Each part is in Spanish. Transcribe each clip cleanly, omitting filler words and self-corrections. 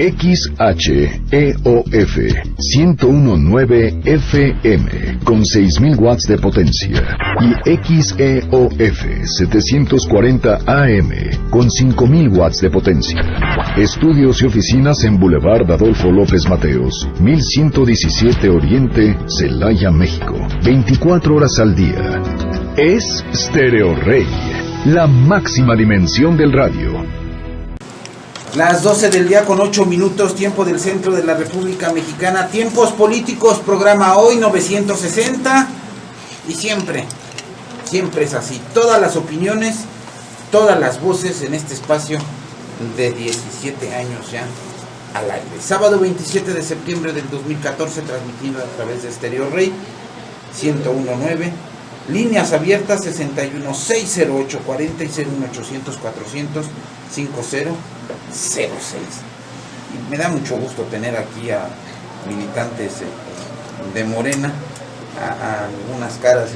XHEOF 101.9 FM con 6.000 watts de potencia y XEOF 740 AM con 5.000 watts de potencia. Estudios y oficinas en Boulevard Adolfo López Mateos, 1117 Oriente, Celaya, México. 24 horas al día. Es Stereo Rey, la máxima dimensión del radio. Las 12 del día con 8 minutos, tiempo del centro de la República Mexicana. Tiempos políticos, programa hoy 960. Y siempre es así. Todas las opiniones, todas las voces en este espacio de 17 años ya al aire. Sábado 27 de septiembre del 2014, transmitiendo a través de Stereo Rey 101.9. Líneas abiertas 61-608-40 y 01800-400-5006. Y me da mucho gusto tener aquí a militantes de Morena, a algunas caras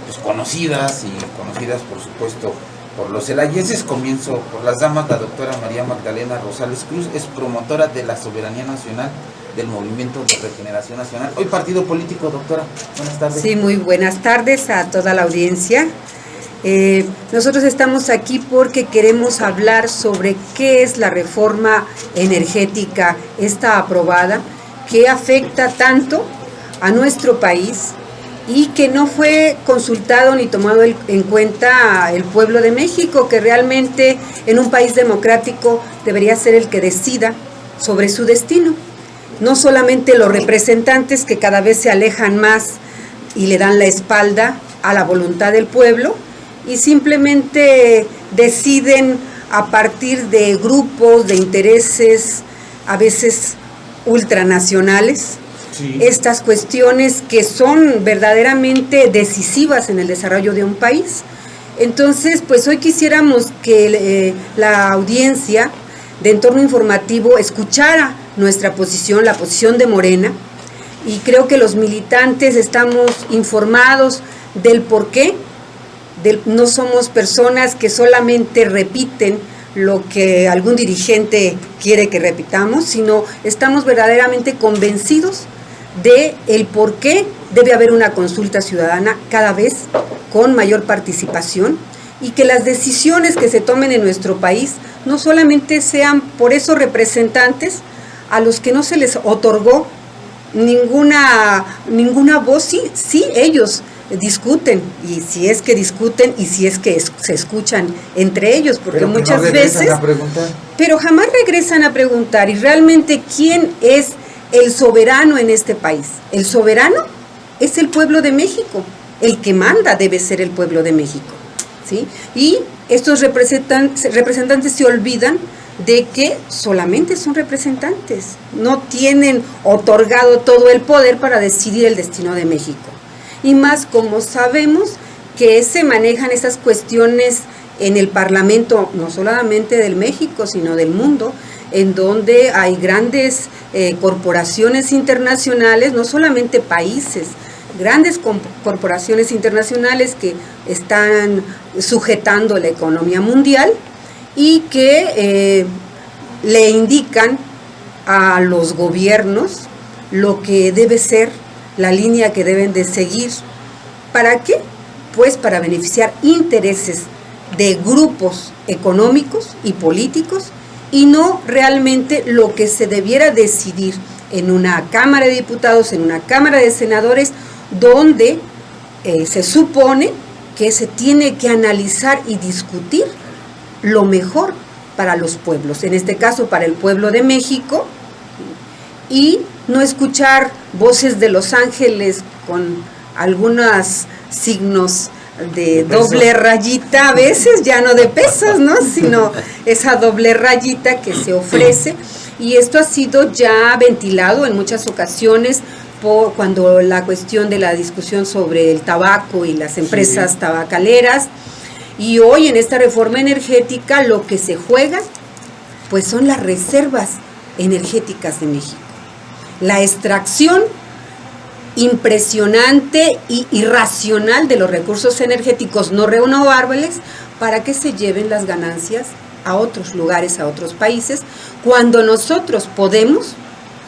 pues conocidas y conocidas por supuesto por los celayenses. Comienzo por las damas. La doctora María Magdalena Rosales Cruz es promotora de la soberanía nacional del Movimiento de Regeneración Nacional. Hoy partido político, doctora. Buenas tardes. Sí, muy buenas tardes a toda la audiencia. Nosotros estamos aquí porque queremos hablar sobre qué es la reforma energética esta aprobada, que afecta tanto a nuestro país y que no fue consultado ni tomado en cuenta el pueblo de México, que realmente en un país democrático debería ser el que decida sobre su destino. No solamente los representantes, que cada vez se alejan más y le dan la espalda a la voluntad del pueblo y simplemente deciden a partir de grupos de intereses a veces ultranacionales, sí, estas cuestiones que son verdaderamente decisivas en el desarrollo de un país. Entonces, pues hoy quisiéramos que la audiencia de Entorno Informativo escuchara nuestra posición, la posición de Morena, y creo que los militantes estamos informados del porqué. No somos personas que solamente repiten lo que algún dirigente quiere que repitamos, sino estamos verdaderamente convencidos de el por qué debe haber una consulta ciudadana cada vez con mayor participación, y que las decisiones que se tomen en nuestro país no solamente sean por esos representantes a los que no se les otorgó ninguna voz. Sí, ellos discuten, y si es que discuten y si es que se escuchan entre ellos, porque pero muchas no veces pero jamás regresan a preguntar. Y realmente, ¿quién es el soberano en este país? El soberano es el pueblo de México. El que manda debe ser el pueblo de México, ¿sí? Y estos representantes se olvidan de que solamente son representantes, no tienen otorgado todo el poder para decidir el destino de México. Y más como sabemos que se manejan esas cuestiones en el Parlamento, no solamente del México, sino del mundo, en donde hay grandes corporaciones internacionales, no solamente países, grandes corporaciones internacionales que están sujetando la economía mundial y que le indican a los gobiernos lo que debe ser la línea que deben de seguir. ¿Para qué? Pues para beneficiar intereses de grupos económicos y políticos, y no realmente lo que se debiera decidir en una Cámara de Diputados, en una Cámara de Senadores, donde se supone que se tiene que analizar y discutir lo mejor para los pueblos, en este caso para el pueblo de México, y no escuchar voces de Los Ángeles con algunos signos de doble rayita, a veces ya no de pesos, ¿no?, sino esa doble rayita que se ofrece. Y esto ha sido ya ventilado en muchas ocasiones cuando la cuestión de la discusión sobre el tabaco y las empresas tabacaleras. Y hoy en esta reforma energética lo que se juega pues son las reservas energéticas de México, la extracción impresionante y irracional de los recursos energéticos no renovables para que se lleven las ganancias a otros lugares, a otros países, cuando nosotros podemos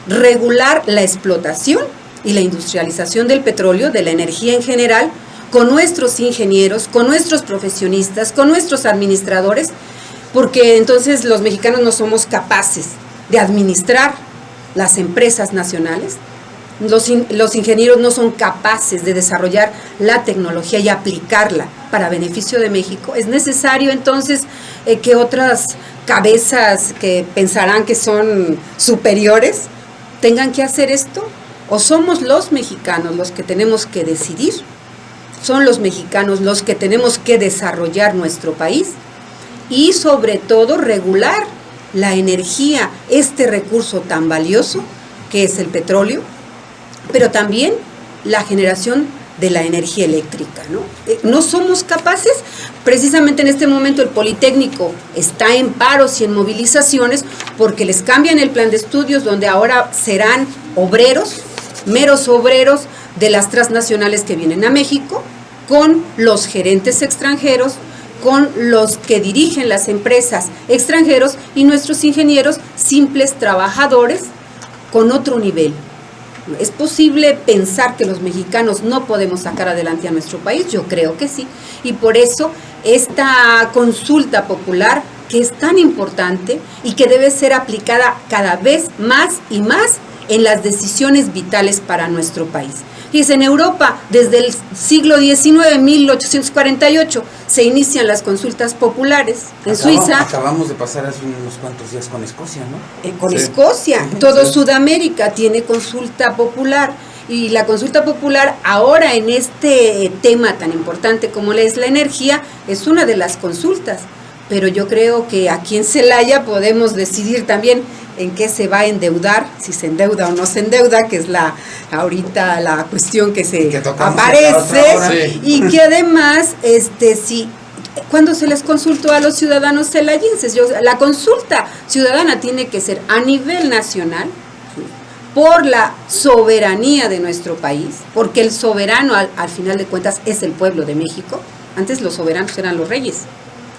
regular la explotación y la industrialización del petróleo, de la energía en general, con nuestros ingenieros, con nuestros profesionistas, con nuestros administradores, porque entonces los mexicanos no somos capaces de administrar las empresas nacionales. Los ingenieros no son capaces de desarrollar la tecnología y aplicarla para beneficio de México. Es necesario entonces que otras cabezas que pensarán que son superiores tengan que hacer esto, o somos los mexicanos los que tenemos que decidir, son los mexicanos los que tenemos que desarrollar nuestro país y sobre todo regular la energía, este recurso tan valioso que es el petróleo, pero también la generación de la energía eléctrica, ¿no? No somos capaces, precisamente en este momento el Politécnico está en paros y en movilizaciones porque les cambian el plan de estudios, donde ahora serán obreros, meros obreros de las transnacionales que vienen a México, con los gerentes extranjeros, con los que dirigen las empresas extranjeros y nuestros ingenieros simples trabajadores con otro nivel. ¿Es posible pensar que los mexicanos no podemos sacar adelante a nuestro país? Yo creo que sí. Y por eso esta consulta popular, que es tan importante y que debe ser aplicada cada vez más y más en las decisiones vitales para nuestro país. Fíjense, en Europa, desde el siglo XIX, 1848, se inician las consultas populares. En Suiza... Acabamos de pasar hace unos cuantos días con Escocia, ¿no? Con Escocia. Todo Sudamérica tiene consulta popular. Y la consulta popular ahora en este tema tan importante como es la energía, es una de las consultas. Pero yo creo que aquí en Celaya podemos decidir también en qué se va a endeudar, si se endeuda o no se endeuda, que es ahorita la cuestión que aparece, y que además, cuando se les consultó a los ciudadanos celayenses, la consulta ciudadana tiene que ser a nivel nacional, por la soberanía de nuestro país, porque el soberano al final de cuentas es el pueblo de México. Antes los soberanos eran los reyes.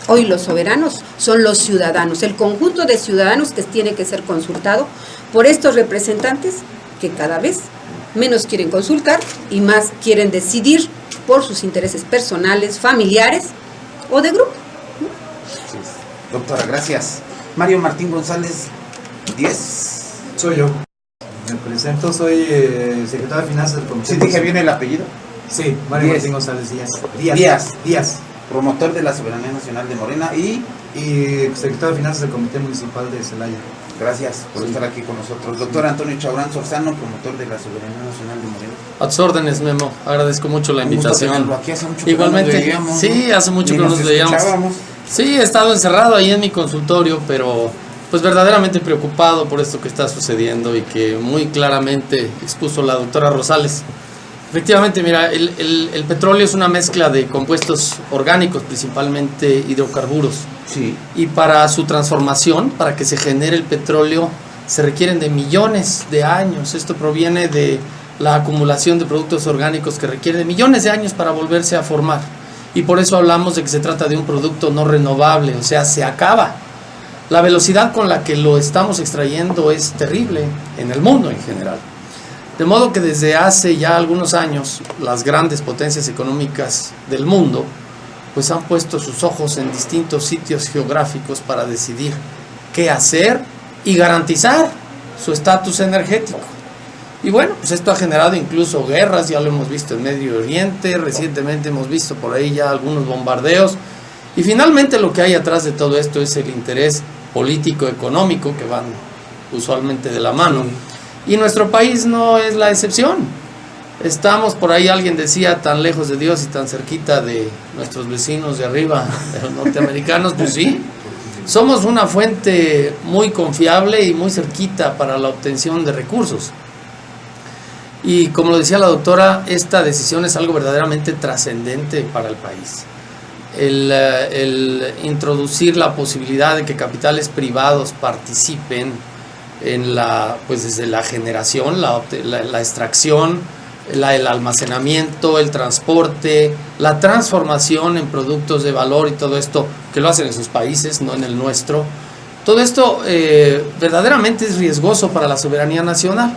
Hoy los soberanos son los ciudadanos, el conjunto de ciudadanos que tiene que ser consultado por estos representantes que cada vez menos quieren consultar y más quieren decidir por sus intereses personales, familiares o de grupo. Sí. Doctora, gracias. Mario Martín González, 10. Soy yo. Me presento, soy secretario de Finanzas del Comité. ¿Sí dije bien el apellido? Sí, Mario Martín González Díaz. Promotor de la Soberanía Nacional de Morena y secretario de Finanzas del Comité Municipal de Celaya. Gracias por estar aquí con nosotros. Doctor Antonio Chaurán Sorzano, promotor de la Soberanía Nacional de Morena. A tus órdenes, Memo. Agradezco mucho la invitación. Aquí hace mucho que igualmente, no nos veíamos, sí, hace mucho que no nos veíamos. Sí, he estado encerrado ahí en mi consultorio, pero pues verdaderamente preocupado por esto que está sucediendo y que muy claramente expuso la doctora Rosales. Efectivamente, mira, el petróleo es una mezcla de compuestos orgánicos, principalmente hidrocarburos. Sí. Y para su transformación, para que se genere el petróleo, se requieren de millones de años. Esto proviene de la acumulación de productos orgánicos que requiere de millones de años para volverse a formar. Y por eso hablamos de que se trata de un producto no renovable, o sea, se acaba. La velocidad con la que lo estamos extrayendo es terrible en el mundo en general. De modo que desde hace ya algunos años las grandes potencias económicas del mundo pues han puesto sus ojos en distintos sitios geográficos para decidir qué hacer y garantizar su estatus energético. Y bueno, pues esto ha generado incluso guerras, ya lo hemos visto en Medio Oriente, recientemente hemos visto por ahí ya algunos bombardeos, y finalmente lo que hay atrás de todo esto es el interés político-económico que van usualmente de la mano. Y nuestro país no es la excepción. Estamos, por ahí alguien decía, tan lejos de Dios y tan cerquita de nuestros vecinos de arriba, de los norteamericanos. Pues sí, somos una fuente muy confiable y muy cerquita para la obtención de recursos. Y como lo decía la doctora, esta decisión es algo verdaderamente trascendente para el país. El introducir la posibilidad de que capitales privados participen en desde la generación, la extracción, el almacenamiento, el transporte, la transformación en productos de valor y todo esto, que lo hacen en sus países, no en el nuestro. Todo esto verdaderamente es riesgoso para la soberanía nacional.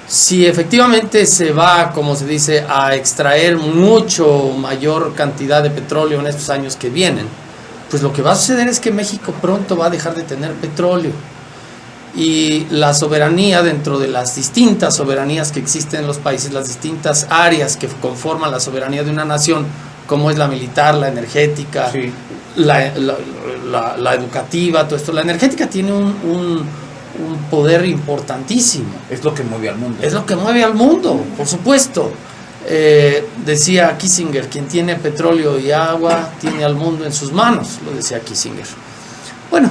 Si efectivamente se va, como se dice, a extraer mucho mayor cantidad de petróleo en estos años que vienen, pues lo que va a suceder es que México pronto va a dejar de tener petróleo. Y la soberanía, dentro de las distintas soberanías que existen en los países, las distintas áreas que conforman la soberanía de una nación, como es la militar, la energética, sí, la educativa, todo esto. La energética tiene un poder importantísimo. Es lo que mueve al mundo. Es lo que mueve al mundo, por supuesto. Decía Kissinger, quien tiene petróleo y agua tiene al mundo en sus manos, lo decía Kissinger. Bueno,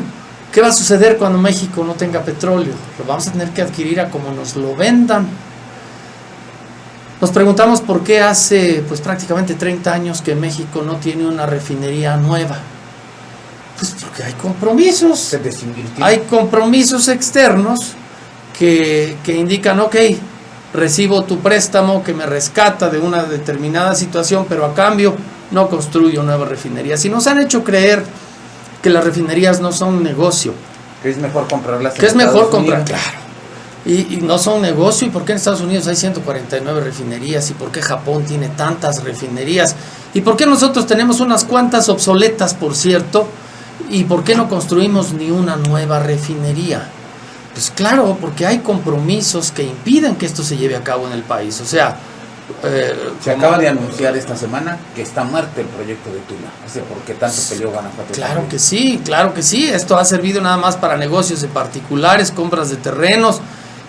¿qué va a suceder cuando México no tenga petróleo? Lo vamos a tener que adquirir a como nos lo vendan. Nos preguntamos por qué hace pues prácticamente 30 años que México no tiene una refinería nueva. Pues porque hay compromisos. Se desinvirtió. Hay compromisos externos que indican, ok, recibo tu préstamo que me rescata de una determinada situación, pero a cambio no construyo nuevas refinerías. Y nos han hecho creer que las refinerías no son un negocio. Que es mejor comprarlas en Que es mejor Estados comprar, Unidos. claro. Y no son negocio. ¿Y por qué en Estados Unidos hay 149 refinerías? ¿Y por qué Japón tiene tantas refinerías? ¿Y por qué nosotros tenemos unas cuantas obsoletas, por cierto? ¿Y por qué no construimos ni una nueva refinería? Pues claro, porque hay compromisos que impiden que esto se lleve a cabo en el país. O sea, se acaba de anunciar esta semana que está muerto el proyecto de Tula. No sé por qué tanto peleó Guanajuato. Claro que sí, claro que sí. Esto ha servido nada más para negocios de particulares, compras de terrenos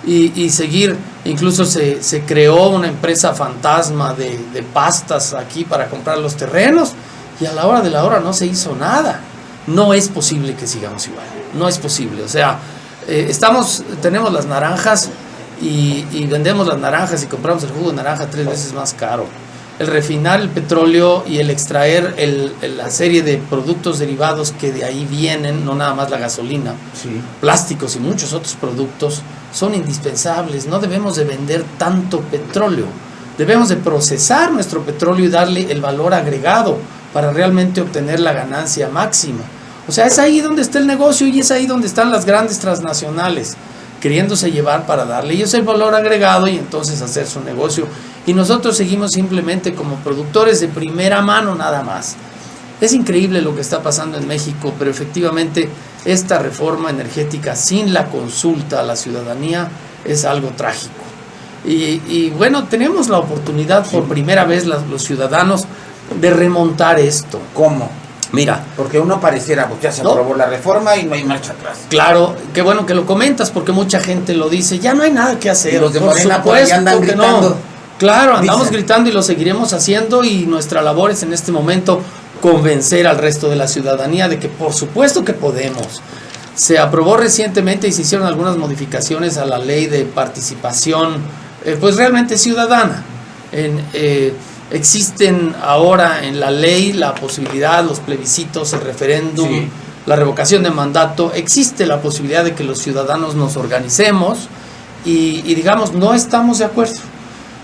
y seguir. Incluso se creó una empresa fantasma de pastas aquí para comprar los terrenos y a la hora de la hora no se hizo nada. No es posible que sigamos igual, no es posible. O sea, tenemos las naranjas y vendemos las naranjas y compramos el jugo de naranja 3 veces más caro. El refinar el petróleo y el extraer la serie de productos derivados que de ahí vienen, no nada más la gasolina, sí, plásticos y muchos otros productos, son indispensables. No debemos de vender tanto petróleo, debemos de procesar nuestro petróleo y darle el valor agregado para realmente obtener la ganancia máxima. O sea, es ahí donde está el negocio y es ahí donde están las grandes transnacionales, queriéndose llevar para darle ellos el valor agregado y entonces hacer su negocio. Y nosotros seguimos simplemente como productores de primera mano nada más. Es increíble lo que está pasando en México, pero efectivamente esta reforma energética sin la consulta a la ciudadanía es algo trágico. Y bueno, tenemos la oportunidad por primera vez los ciudadanos de remontar esto. ¿Cómo? Mira, porque uno pareciera, pues ya se aprobó la reforma y no hay marcha atrás. Claro, qué bueno que lo comentas porque mucha gente lo dice, ya no hay nada que hacer. Y los de Morena por ahí andan gritando. No. Claro, andamos Dicen. gritando y lo seguiremos haciendo y nuestra labor es en este momento convencer al resto de la ciudadanía de que por supuesto que podemos. Se aprobó recientemente y se hicieron algunas modificaciones a la ley de participación pues realmente ciudadana. Existen ahora en la ley la posibilidad, los plebiscitos, el referéndum, sí, la revocación de mandato. Existe la posibilidad de que los ciudadanos nos organicemos y digamos, no estamos de acuerdo.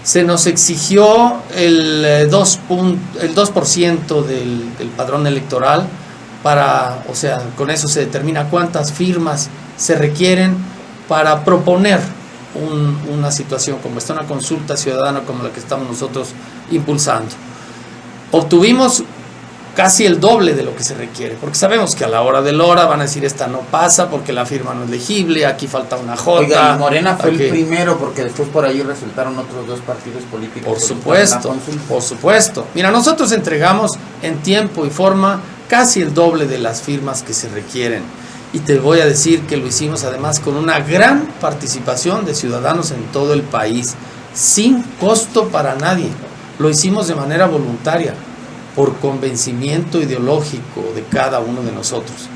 Se nos exigió el 2% del padrón electoral o sea, con eso se determina cuántas firmas se requieren para proponer una situación como esta, una consulta ciudadana como la que estamos nosotros impulsando. Obtuvimos casi el doble de lo que se requiere, porque sabemos que a la hora de la hora van a decir esta no pasa porque la firma no es legible, aquí falta una J. Oiga, y Morena fue el primero porque después por ahí resultaron otros 2 partidos políticos. Por supuesto, por supuesto. Mira, nosotros entregamos en tiempo y forma casi el doble de las firmas que se requieren. Y te voy a decir que lo hicimos además con una gran participación de ciudadanos en todo el país, sin costo para nadie. Lo hicimos de manera voluntaria, por convencimiento ideológico de cada uno de nosotros.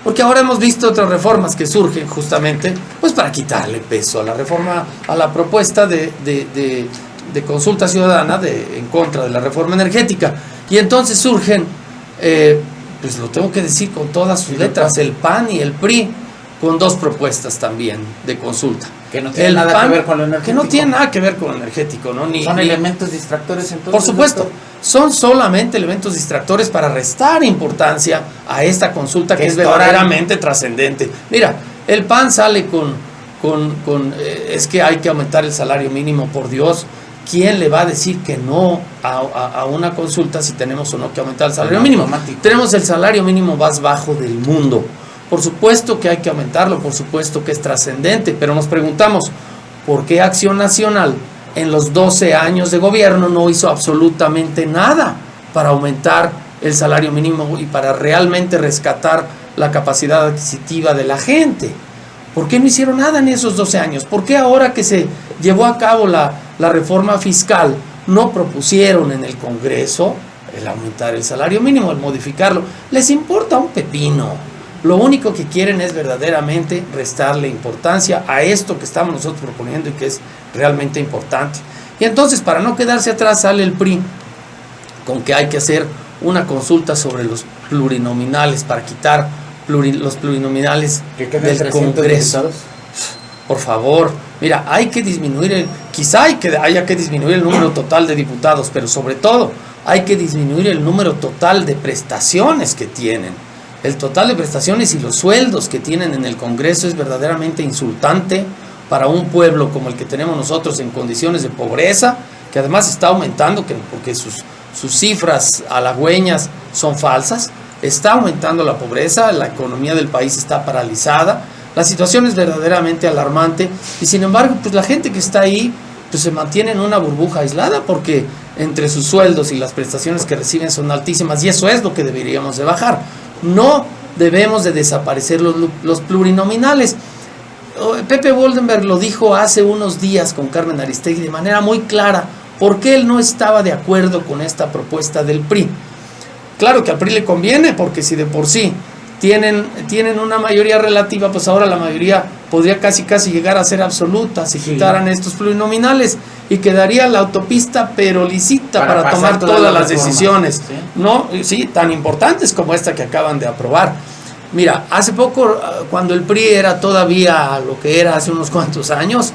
Porque ahora hemos visto otras reformas que surgen justamente pues para quitarle peso a la reforma, a la propuesta de consulta ciudadana en contra de la reforma energética. Y entonces surgen, pues lo tengo que decir con todas sus letras, el PAN y el PRI, con dos propuestas también de consulta. Que no tiene nada que ver con lo energético. Que no tiene nada que ver con lo energético, ¿no? Son elementos distractores entonces. Por supuesto, doctor. son solamente elementos distractores para restar importancia a esta consulta que es Estoran. verdaderamente trascendente. Mira, el PAN sale es que hay que aumentar el salario mínimo, por Dios. ¿Quién le va a decir que no a una consulta si tenemos o no que aumentar el salario mínimo? Automático. Tenemos el salario mínimo más bajo del mundo. Por supuesto que hay que aumentarlo, por supuesto que es trascendente, pero nos preguntamos, ¿por qué Acción Nacional en los 12 años de gobierno no hizo absolutamente nada para aumentar el salario mínimo y para realmente rescatar la capacidad adquisitiva de la gente? ¿Por qué no hicieron nada en esos 12 años? ¿Por qué ahora que se llevó a cabo la reforma fiscal no propusieron en el Congreso el aumentar el salario mínimo, el modificarlo? Les importa un pepino. Lo único que quieren es verdaderamente restarle importancia a esto que estamos nosotros proponiendo y que es realmente importante. Y entonces, para no quedarse atrás, sale el PRI con que hay que hacer una consulta sobre los plurinominales para quitar los plurinominales del Congreso. Diputados. Por favor, mira, hay que disminuir haya que disminuir el número total de diputados, pero sobre todo hay que disminuir el número total de prestaciones que tienen. El total de prestaciones y los sueldos que tienen en el Congreso es verdaderamente insultante para un pueblo como el que tenemos nosotros en condiciones de pobreza, que además está aumentando, porque sus cifras halagüeñas son falsas. Está aumentando la pobreza, la economía del país está paralizada, la situación es verdaderamente alarmante y sin embargo pues la gente que está ahí pues se mantiene en una burbuja aislada porque entre sus sueldos y las prestaciones que reciben son altísimas y eso es lo que deberíamos de bajar. No debemos de desaparecer los plurinominales. Pepe Woldenberg lo dijo hace unos días con Carmen Aristegui de manera muy clara, porque él no estaba de acuerdo con esta propuesta del PRI. Claro que al PRI le conviene, porque si de por sí tienen una mayoría relativa, pues ahora la mayoría podría casi llegar a ser absoluta si quitaran estos plurinominales y quedaría la autopista pero lisita para tomar todas las decisiones, ¿sí? ¿No? Sí, tan importantes como esta que acaban de aprobar. Mira, hace poco, cuando el PRI era todavía lo que era hace unos cuantos años,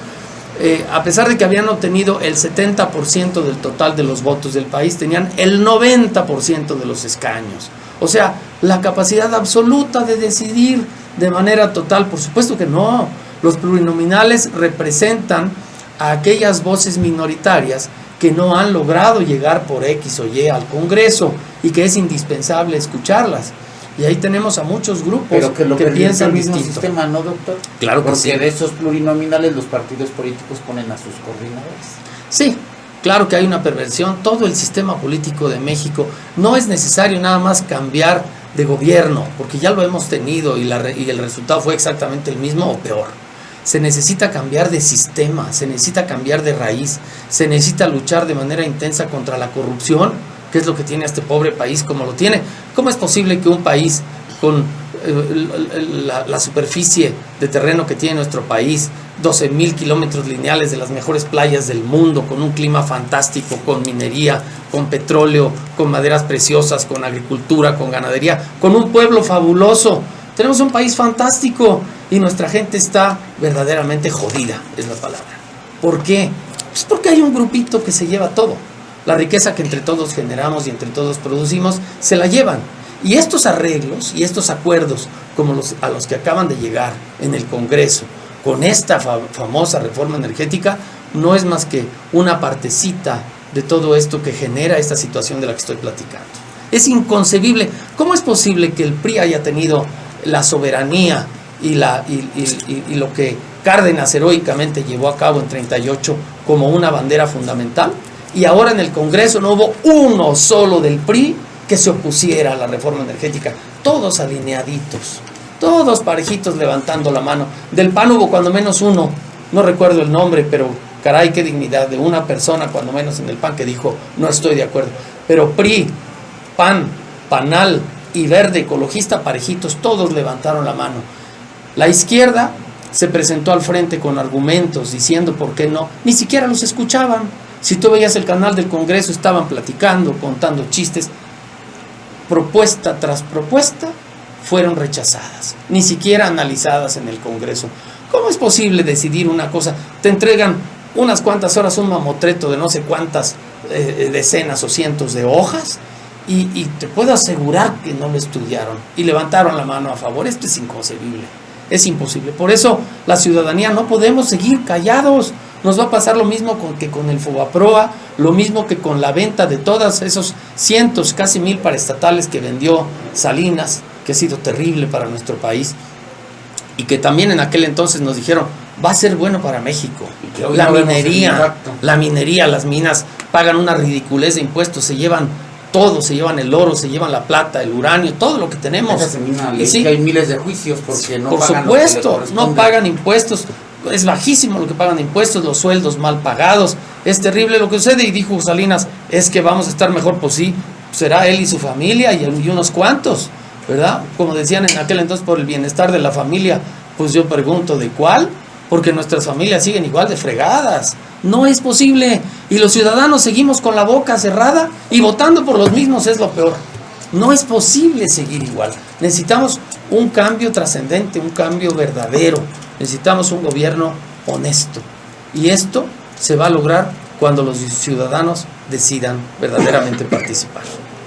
a pesar de que habían obtenido el 70% del total de los votos del país, tenían el 90% de los escaños. O sea, la capacidad absoluta de decidir de manera total. Por supuesto que no. Los plurinominales representan a aquellas voces minoritarias que no han logrado llegar por X o Y al Congreso y que es indispensable escucharlas. Y ahí tenemos a muchos grupos pero que piensan el mismo distinto. Sistema, ¿no, doctor? Claro que sí. Porque de esos plurinominales los partidos políticos ponen a sus coordinadores. Sí, claro que hay una perversión. Todo el sistema político de México no es necesario nada más cambiar de gobierno, porque ya lo hemos tenido y el resultado fue exactamente el mismo o peor. Se necesita cambiar de sistema, se necesita cambiar de raíz, se necesita luchar de manera intensa contra la corrupción, que es lo que tiene este pobre país como lo tiene. ¿Cómo es posible que un país con la superficie de terreno que tiene nuestro país, 12,000 kilómetros lineales de las mejores playas del mundo, con un clima fantástico, con minería, con petróleo, con maderas preciosas, con agricultura, con ganadería, con un pueblo fabuloso? Tenemos un país fantástico y nuestra gente está verdaderamente jodida, es la palabra. ¿Por qué? Pues porque hay un grupito que se lleva todo. La riqueza que entre todos generamos y entre todos producimos, se la llevan. Y estos arreglos y estos acuerdos, como a los que acaban de llegar en el Congreso, con esta famosa reforma energética, no es más que una partecita de todo esto que genera esta situación de la que estoy platicando. Es inconcebible. ¿Cómo es posible que el PRI haya tenido la soberanía y lo que Cárdenas heroicamente llevó a cabo en 38 como una bandera fundamental? Y ahora en el Congreso no hubo uno solo del PRI que se opusiera a la reforma energética. Todos alineaditos, todos parejitos levantando la mano. Del PAN hubo cuando menos uno, no recuerdo el nombre, pero caray, qué dignidad de una persona cuando menos en el PAN que dijo, no estoy de acuerdo. Pero PRI, PAN, PANAL y Verde Ecologista parejitos, todos levantaron la mano. La izquierda se presentó al frente con argumentos diciendo por qué no, ni siquiera los escuchaban. Si tú veías el canal del Congreso, estaban platicando, contando chistes. Propuesta tras propuesta fueron rechazadas, ni siquiera analizadas en el Congreso. ¿Cómo es posible decidir una cosa? Te entregan unas cuantas horas un mamotreto de no sé cuántas decenas o cientos de hojas y te puedo asegurar que no lo estudiaron y levantaron la mano a favor. Esto es inconcebible, es imposible. Por eso la ciudadanía no podemos seguir callados. Nos va a pasar lo mismo que con el Fobaproa, lo mismo que con la venta de todos esos cientos, casi 1000 paraestatales que vendió Salinas, que ha sido terrible para nuestro país, y que también en aquel entonces nos dijeron, va a ser bueno para México. La minería, las minas pagan una ridiculez de impuestos, se llevan todo, se llevan el oro, se llevan la plata, el uranio, todo lo que tenemos. Y sí, hay miles de juicios porque no por pagan supuesto, lo que les corresponde. no pagan impuestos. Es bajísimo lo que pagan de impuestos, los sueldos mal pagados. Es terrible lo que sucede. Y dijo Salinas, es que vamos a estar mejor. Pues sí, será él y su familia y unos cuantos, ¿verdad? Como decían en aquel entonces, por el bienestar de la familia. Pues yo pregunto, ¿de cuál? Porque nuestras familias siguen igual de fregadas. No es posible. Y los ciudadanos seguimos con la boca cerrada y votando por los mismos, es lo peor. No es posible seguir igual. Necesitamos un cambio trascendente, un cambio verdadero. Necesitamos un gobierno honesto. Y esto se va a lograr cuando los ciudadanos decidan verdaderamente participar.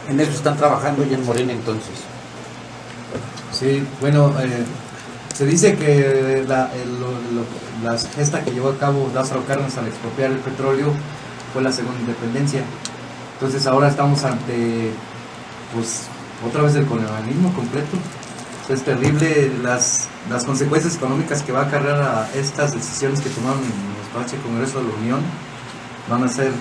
En eso están trabajando ya en Morena entonces. Sí, bueno, se dice que la gesta que llevó a cabo Lázaro Cárdenas al expropiar el petróleo fue la segunda independencia. Entonces ahora estamos ante, pues, otra vez el colonialismo completo. Es terrible las consecuencias económicas que va a acarrear a estas decisiones que tomaron en el despacho Congreso de la Unión. Van a ser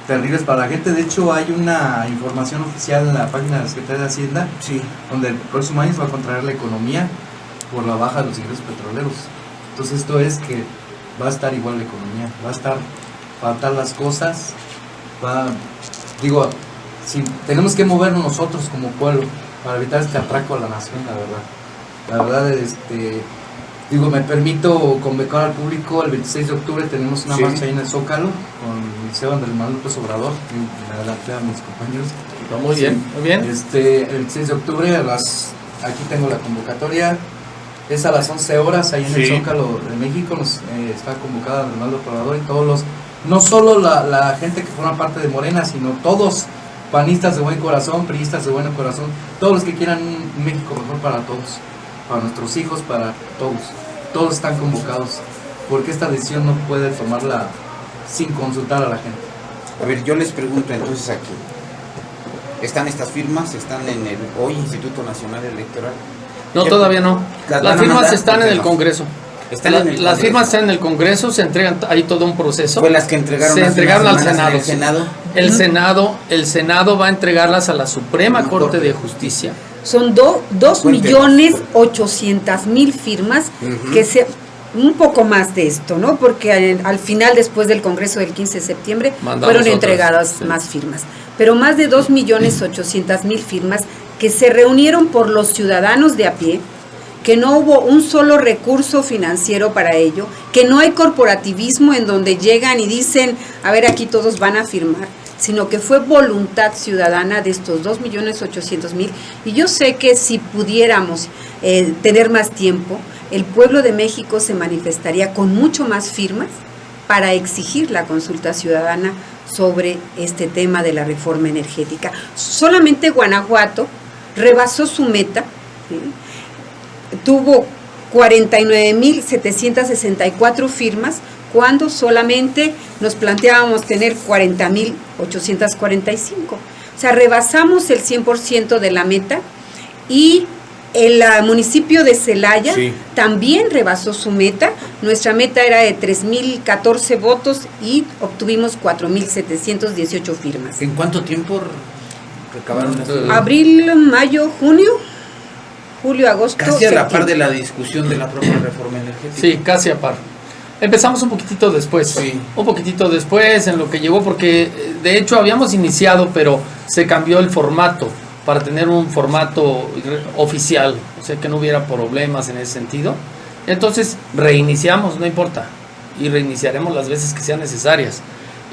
terribles para la gente. De hecho, hay una información oficial en la página de la Secretaría de Hacienda, Sí. donde el próximo año se va a contraer la economía por la baja de los ingresos petroleros. Entonces esto es que va a estar igual la economía, va a estar faltar las cosas, si tenemos que movernos nosotros como pueblo para evitar este atraco a la nación, la verdad, me permito convocar al público. El 26 de octubre tenemos una marcha ahí en el Zócalo con el Liceo Andrés Manuel López Obrador, me adelanté a mis compañeros. Muy bien, muy bien. El 26 de octubre aquí tengo la convocatoria, es a las 11 horas ahí en el Zócalo de México. Está convocada Andrés Manuel López Obrador y todos los, no solo la gente que forma parte de Morena, sino todos panistas de buen corazón, priistas de buen corazón, todos los que quieran un México mejor para todos, para nuestros hijos, para todos están convocados, porque esta decisión no puede tomarla sin consultar a la gente. A ver, yo les pregunto entonces aquí, ¿están estas firmas? ¿Están en el hoy Instituto Nacional Electoral? No, todavía no. Las firmas están en el Congreso. Las firmas están en el Congreso, se entregan, hay todo un proceso. Fue las que entregaron. Se entregaron al Senado. El Senado. El Senado va a entregarlas a la Suprema Corte de Justicia. Son 2.800.000 firmas, que un poco más de esto, ¿no? Porque al final, después del Congreso del 15 de septiembre, fueron entregadas más firmas. Pero más de 2.800.000 firmas que se reunieron por los ciudadanos de a pie, que no hubo un solo recurso financiero para ello, que no hay corporativismo en donde llegan y dicen, a ver, aquí todos van a firmar, sino que fue voluntad ciudadana de estos 2.800.000. Y yo sé que si pudiéramos tener más tiempo, el pueblo de México se manifestaría con mucho más firmas para exigir la consulta ciudadana sobre este tema de la reforma energética. Solamente Guanajuato rebasó su meta, ¿sí? Tuvo 49.764 firmas, cuando solamente nos planteábamos tener 40.845. O sea, rebasamos el 100% de la meta. Y el municipio de Celaya también rebasó su meta. Nuestra meta era de 3.014 votos y obtuvimos 4.718 firmas. ¿En cuánto tiempo recabaron las firmas? Abril, mayo, junio, agosto. Casi a la par de la discusión de la propia reforma energética. Sí, casi a par. Empezamos un poquitito después, un poquitito después en lo que llegó, porque de hecho habíamos iniciado, pero se cambió el formato para tener un formato oficial, o sea que no hubiera problemas en ese sentido. Entonces reiniciamos, no importa, y reiniciaremos las veces que sean necesarias.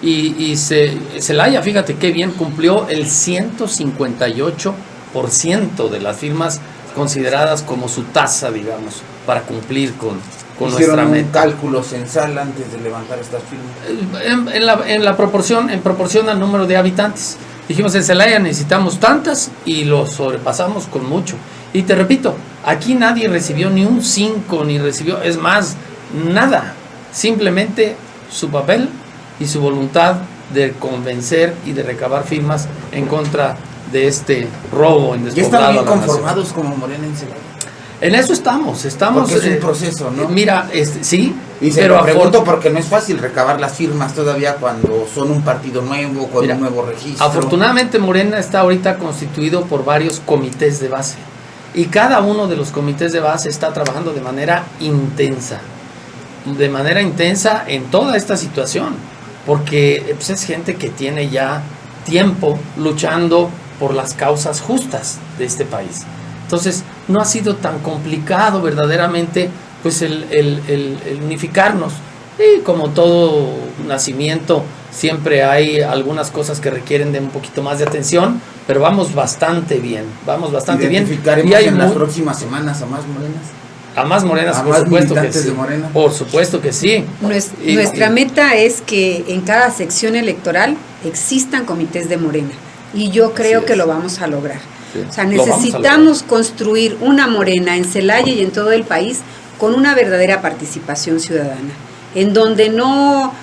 Y Celaya, fíjate qué bien, cumplió el 158% de las firmas consideradas como su tasa, digamos, para cumplir con Hicieron nuestra un meta. cálculo censal antes de levantar estas firmas. En proporción al número de habitantes. Dijimos, en Celaya necesitamos tantas y lo sobrepasamos con mucho. Y te repito, aquí nadie recibió ni un 5, ni recibió, es más, nada. Simplemente su papel y su voluntad de convencer y de recabar firmas en contra de este robo en ¿Ya despoblado están a bien la nación. conformados como Morena en Celaya? En eso estamos. Porque es un proceso, ¿no? Mira, sí, Y se pero lo pregunto porque no es fácil recabar las firmas todavía cuando son un partido nuevo, con un nuevo registro. Afortunadamente Morena está ahorita constituido por varios comités de base. Y cada uno de los comités de base está trabajando de manera intensa. De manera intensa en toda esta situación. Porque pues, es gente que tiene ya tiempo luchando por las causas justas de este país. Entonces, no ha sido tan complicado verdaderamente pues el unificarnos. Y como todo nacimiento, siempre hay algunas cosas que requieren de un poquito más de atención, pero vamos bastante bien, ¿Identificaremos Y hay en las próximas semanas a más morenas? A más morenas, ¿A por más supuesto que militantes sí. de Morena? Por supuesto que sí. Nuestra meta es que en cada sección electoral existan comités de Morena. Y yo creo que lo vamos a lograr. Sí, o sea, lo vamos a necesitamos construir una Morena en Celaya y en todo el país con una verdadera participación ciudadana, en donde no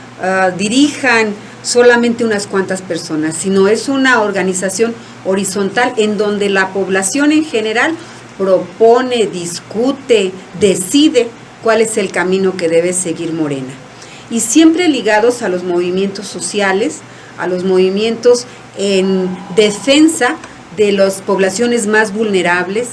dirijan solamente unas cuantas personas, sino es una organización horizontal en donde la población en general propone, discute, decide cuál es el camino que debe seguir Morena. Y siempre ligados a los movimientos sociales, a los movimientos en defensa de las poblaciones más vulnerables,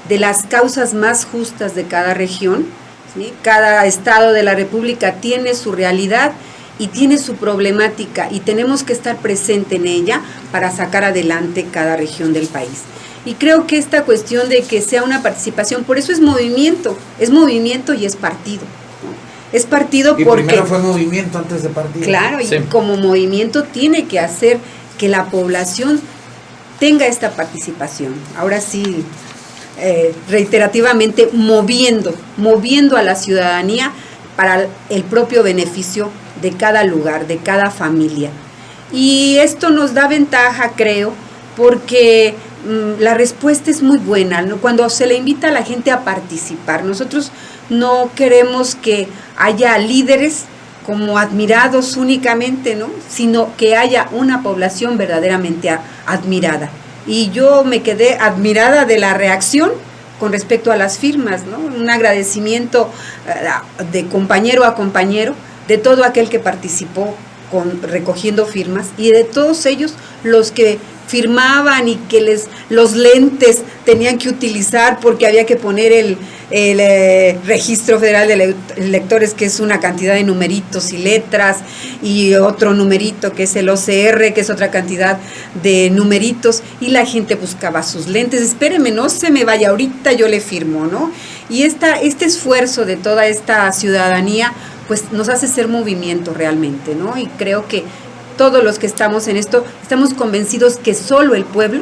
de las causas más justas de cada región, ¿sí? Cada estado de la República tiene su realidad y tiene su problemática y tenemos que estar presente en ella para sacar adelante cada región del país. Y creo que esta cuestión de que sea una participación, por eso es movimiento y es partido. Es partido y porque... primero fue movimiento antes de partido. Claro, Sí. y como movimiento tiene que hacer que la población tenga esta participación. Ahora sí, reiterativamente moviendo a la ciudadanía para el propio beneficio de cada lugar, de cada familia. Y esto nos da ventaja, creo, porque la respuesta es muy buena, ¿no? Cuando se le invita a la gente a participar. Nosotros no queremos que haya líderes como admirados únicamente, ¿no? Sino que haya una población verdaderamente admirada. Y yo me quedé admirada de la reacción con respecto a las firmas, ¿no? Un agradecimiento de compañero a compañero, de todo aquel que participó recogiendo firmas y de todos ellos los que firmaban y que los lentes tenían que utilizar porque había que poner el Registro Federal de Electores, que es una cantidad de numeritos y letras, y otro numerito que es el OCR, que es otra cantidad de numeritos, y la gente buscaba sus lentes. Espéreme, no se me vaya, ahorita yo le firmo, ¿no? Y este esfuerzo de toda esta ciudadanía pues nos hace ser movimiento realmente, ¿no? Y creo que todos los que estamos en esto, estamos convencidos que solo el pueblo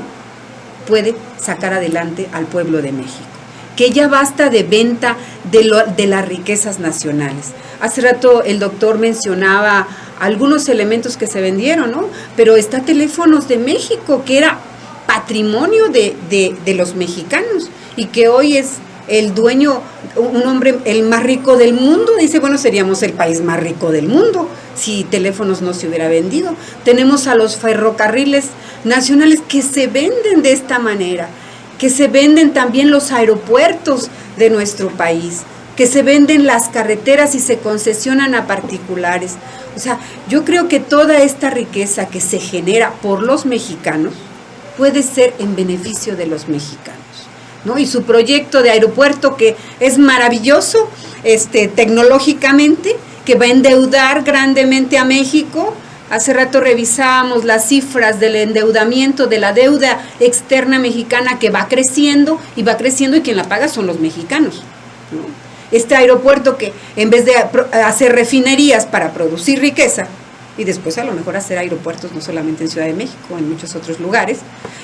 puede sacar adelante al pueblo de México, que ya basta de venta de las riquezas nacionales. Hace rato el doctor mencionaba algunos elementos que se vendieron, ¿no? Pero está Teléfonos de México, que era patrimonio de los mexicanos y que hoy es el dueño, un hombre el más rico del mundo. Dice, bueno, seríamos el país más rico del mundo si Teléfonos no se hubiera vendido. Tenemos a los ferrocarriles nacionales que se venden de esta manera, que se venden también los aeropuertos de nuestro país, que se venden las carreteras y se concesionan a particulares. O sea, yo creo que toda esta riqueza que se genera por los mexicanos puede ser en beneficio de los mexicanos, ¿no? Y su proyecto de aeropuerto, que es maravilloso tecnológicamente, que va a endeudar grandemente a México. Hace rato revisábamos las cifras del endeudamiento, de la deuda externa mexicana, que va creciendo y quien la paga son los mexicanos, ¿no? Este aeropuerto que en vez de hacer refinerías para producir riqueza, y después a lo mejor hacer aeropuertos no solamente en Ciudad de México, en muchos otros lugares.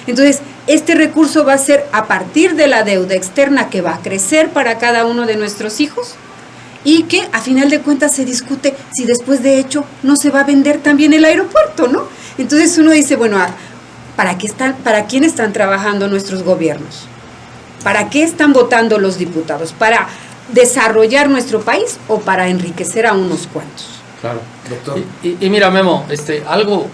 Entonces, este recurso va a ser a partir de la deuda externa que va a crecer para cada uno de nuestros hijos y que a final de cuentas se discute si después de hecho no se va a vender también el aeropuerto, ¿no? Entonces uno dice, bueno, ¿para quién están trabajando nuestros gobiernos? ¿Para qué están votando los diputados? ¿Para desarrollar nuestro país o para enriquecer a unos cuantos? Claro. Doctor. Y mira, Memo, algo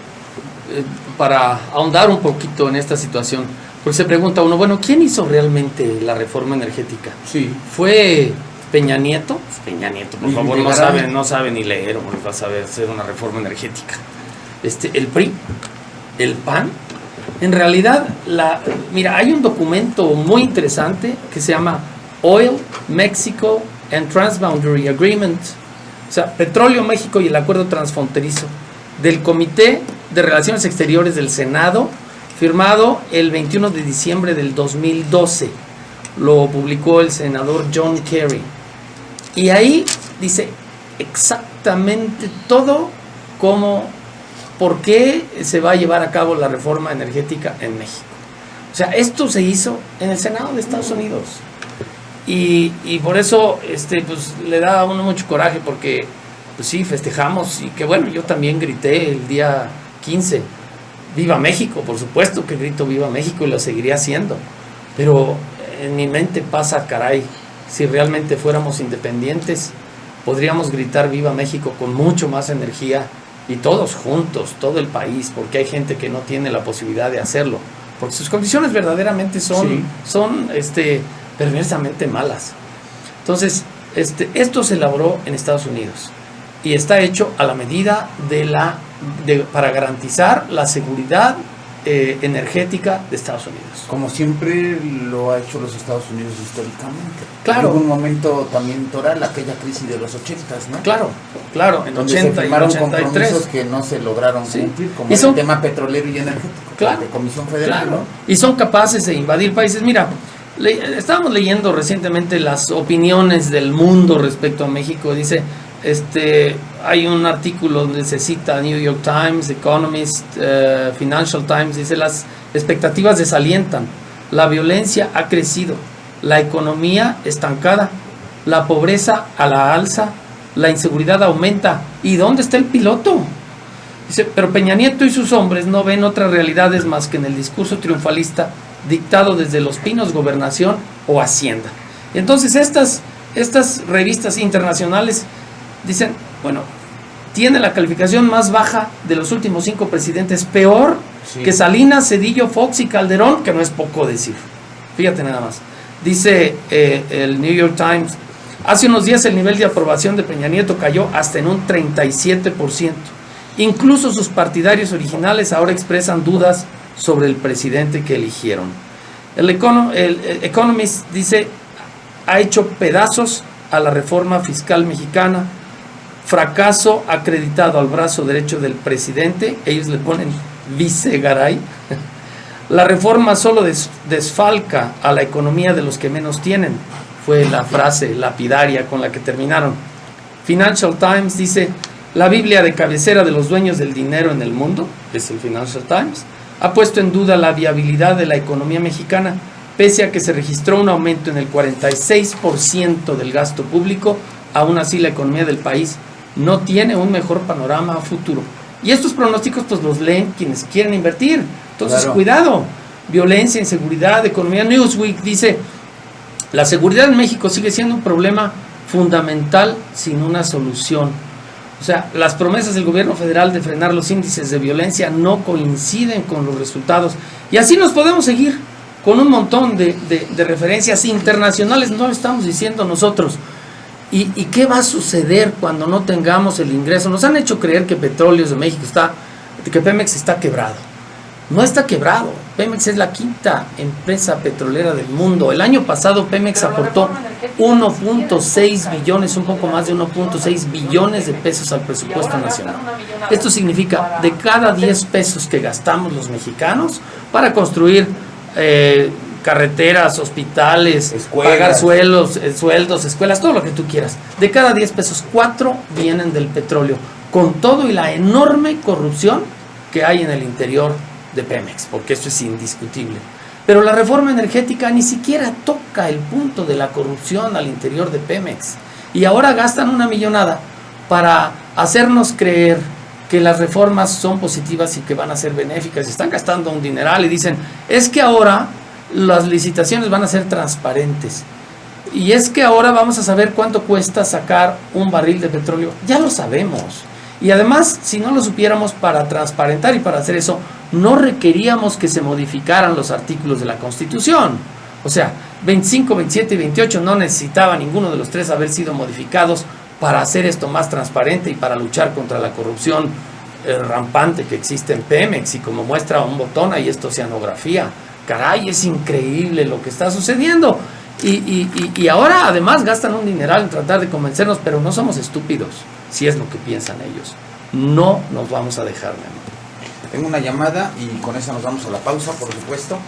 para ahondar un poquito en esta situación, porque se pregunta uno, bueno, ¿quién hizo realmente la reforma energética? Sí. ¿Fue Peña Nieto? Peña Nieto, por Y favor, llegará. no sabe ni leer, o no va a saber hacer una reforma energética. El PRI, el PAN. En realidad, mira, hay un documento muy interesante que se llama Oil, Mexico and Transboundary Agreement, o sea, Petróleo, México y el Acuerdo Transfronterizo, del Comité de Relaciones Exteriores del Senado, firmado el 21 de diciembre del 2012. Lo publicó el senador John Kerry. Y ahí dice exactamente todo por qué se va a llevar a cabo la reforma energética en México. O sea, esto se hizo en el Senado de Estados Unidos. Y por eso pues, le da a uno mucho coraje porque pues sí, festejamos y que bueno, yo también grité el día 15, ¡Viva México! Por supuesto que grito ¡Viva México! Y lo seguiré haciendo. Pero en mi mente pasa, caray, si realmente fuéramos independientes, podríamos gritar ¡Viva México! Con mucho más energía y todos juntos, todo el país, porque hay gente que no tiene la posibilidad de hacerlo, porque sus condiciones verdaderamente son perversamente malas. Entonces, esto se elaboró en Estados Unidos y está hecho a la medida para garantizar la seguridad energética de Estados Unidos. Como siempre lo ha hecho los Estados Unidos históricamente. Claro. Hubo un momento también toral, aquella crisis de los 80s, ¿no? Claro, en Donde 80 se y firmaron 83. compromisos que no se lograron Sí. cumplir, como Y son- el tema petrolero y energético, Claro, de Comisión Federal, claro. ¿no? Y son capaces de invadir países. Mira, estábamos leyendo recientemente las opiniones del mundo respecto a México. Dice, hay un artículo donde se cita New York Times, Economist, Financial Times. Dice, las expectativas desalientan, la violencia ha crecido, la economía estancada, la pobreza a la alza, la inseguridad aumenta. ¿Y dónde está el piloto? Dice, pero Peña Nieto y sus hombres no ven otras realidades más que en el discurso triunfalista dictado desde Los Pinos, Gobernación o Hacienda. Y entonces estas revistas internacionales dicen, bueno, tiene la calificación más baja de los últimos 5 presidentes, peor que Salinas, Cedillo, Fox y Calderón, que no es poco decir. Fíjate nada más. Dice el New York Times, hace unos días el nivel de aprobación de Peña Nieto cayó hasta en un 37%. Incluso sus partidarios originales ahora expresan dudas sobre el presidente que eligieron. El Economist dice, ha hecho pedazos a la reforma fiscal mexicana, fracaso acreditado al brazo derecho del presidente, ellos le ponen vicegaray. La reforma solo desfalca a la economía de los que menos tienen, fue la frase lapidaria con la que terminaron. Financial Times dice, la Biblia de cabecera de los dueños del dinero en el mundo, es el Financial Times, ha puesto en duda la viabilidad de la economía mexicana, pese a que se registró un aumento en el 46% del gasto público, aún así la economía del país no tiene un mejor panorama a futuro. Y estos pronósticos pues los leen quienes quieren invertir. Entonces, claro, cuidado, violencia, inseguridad, economía. Newsweek dice, la seguridad en México sigue siendo un problema fundamental sin una solución. O sea, las promesas del gobierno federal de frenar los índices de violencia no coinciden con los resultados. Y así nos podemos seguir con un montón de referencias internacionales, no lo estamos diciendo nosotros. ¿Y qué va a suceder cuando no tengamos el ingreso? Nos han hecho creer que Petróleos de México que Pemex está quebrado. No está quebrado. Pemex es la 5ª empresa petrolera del mundo. El año pasado Pemex aportó 1.6 billones, un poco más de 1.6 billones de pesos al presupuesto nacional. Esto significa de cada 10 pesos que gastamos los mexicanos para construir carreteras, hospitales, escuelas, pagar sueldos, escuelas, todo lo que tú quieras. De cada 10 pesos, 4 vienen del petróleo. con todo y la enorme corrupción que hay en el interior de Pemex, porque eso es indiscutible. Pero la reforma energética ni siquiera toca el punto de la corrupción al interior de Pemex. Y ahora gastan una millonada para hacernos creer que las reformas son positivas y que van a ser benéficas. Y están gastando un dineral y dicen, es que ahora las licitaciones van a ser transparentes. Y es que ahora vamos a saber cuánto cuesta sacar un barril de petróleo. Ya lo sabemos. Y además, si no lo supiéramos, para transparentar y para hacer eso, no requeríamos que se modificaran los artículos de la Constitución. O sea, 25, 27 y 28 no necesitaba ninguno de los tres haber sido modificados para hacer esto más transparente y para luchar contra la corrupción rampante que existe en Pemex. Y como muestra un botón, ahí es oceanografía. Caray, es increíble lo que está sucediendo. Y ahora además gastan un dineral en tratar de convencernos, pero no somos estúpidos, si es lo que piensan ellos. No nos vamos a dejar, mi amigo. Tengo una llamada y con esa nos vamos a la pausa, por supuesto.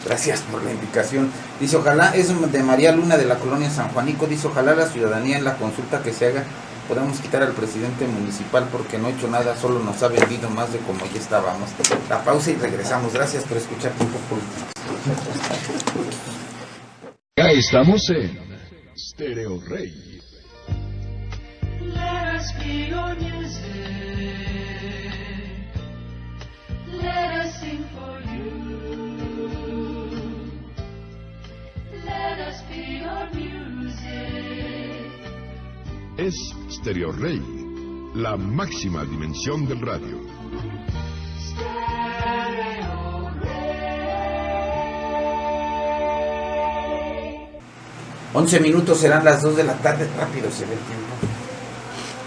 Gracias por la indicación. Dice, ojalá, es de María Luna de la colonia San Juanico, dice, ojalá la ciudadanía en la consulta que se haga podamos quitar al presidente municipal porque no ha hecho nada, solo nos ha vendido más de como ya estábamos. La pausa y regresamos. Gracias por escuchar Tiempo Político. Ya estamos en Stereo Rey. Let us be your music. Let us sing for you. Let us be your music. Es Stereo Rey, la máxima dimensión del radio. Stereo Rey. 11 minutos, serán las 2 de la tarde. Rápido se ve el tiempo.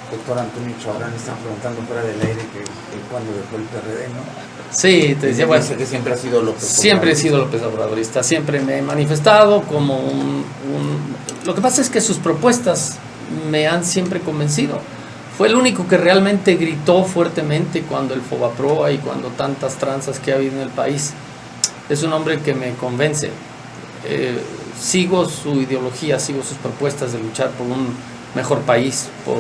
Doctor Antonio Chabrán, están preguntando fuera del aire que cuando dejó el PRD, ¿no? Sí, te decía, bueno, que siempre ha sido López Obrador. Siempre he sido López Obradorista, siempre me he manifestado como Lo que pasa es que sus propuestas me han siempre convencido. Fue el único que realmente gritó fuertemente cuando el Fobaproa y cuando tantas tranzas que ha habido en el país. Es un hombre que me convence. Sigo su ideología, sigo sus propuestas de luchar por un mejor país, por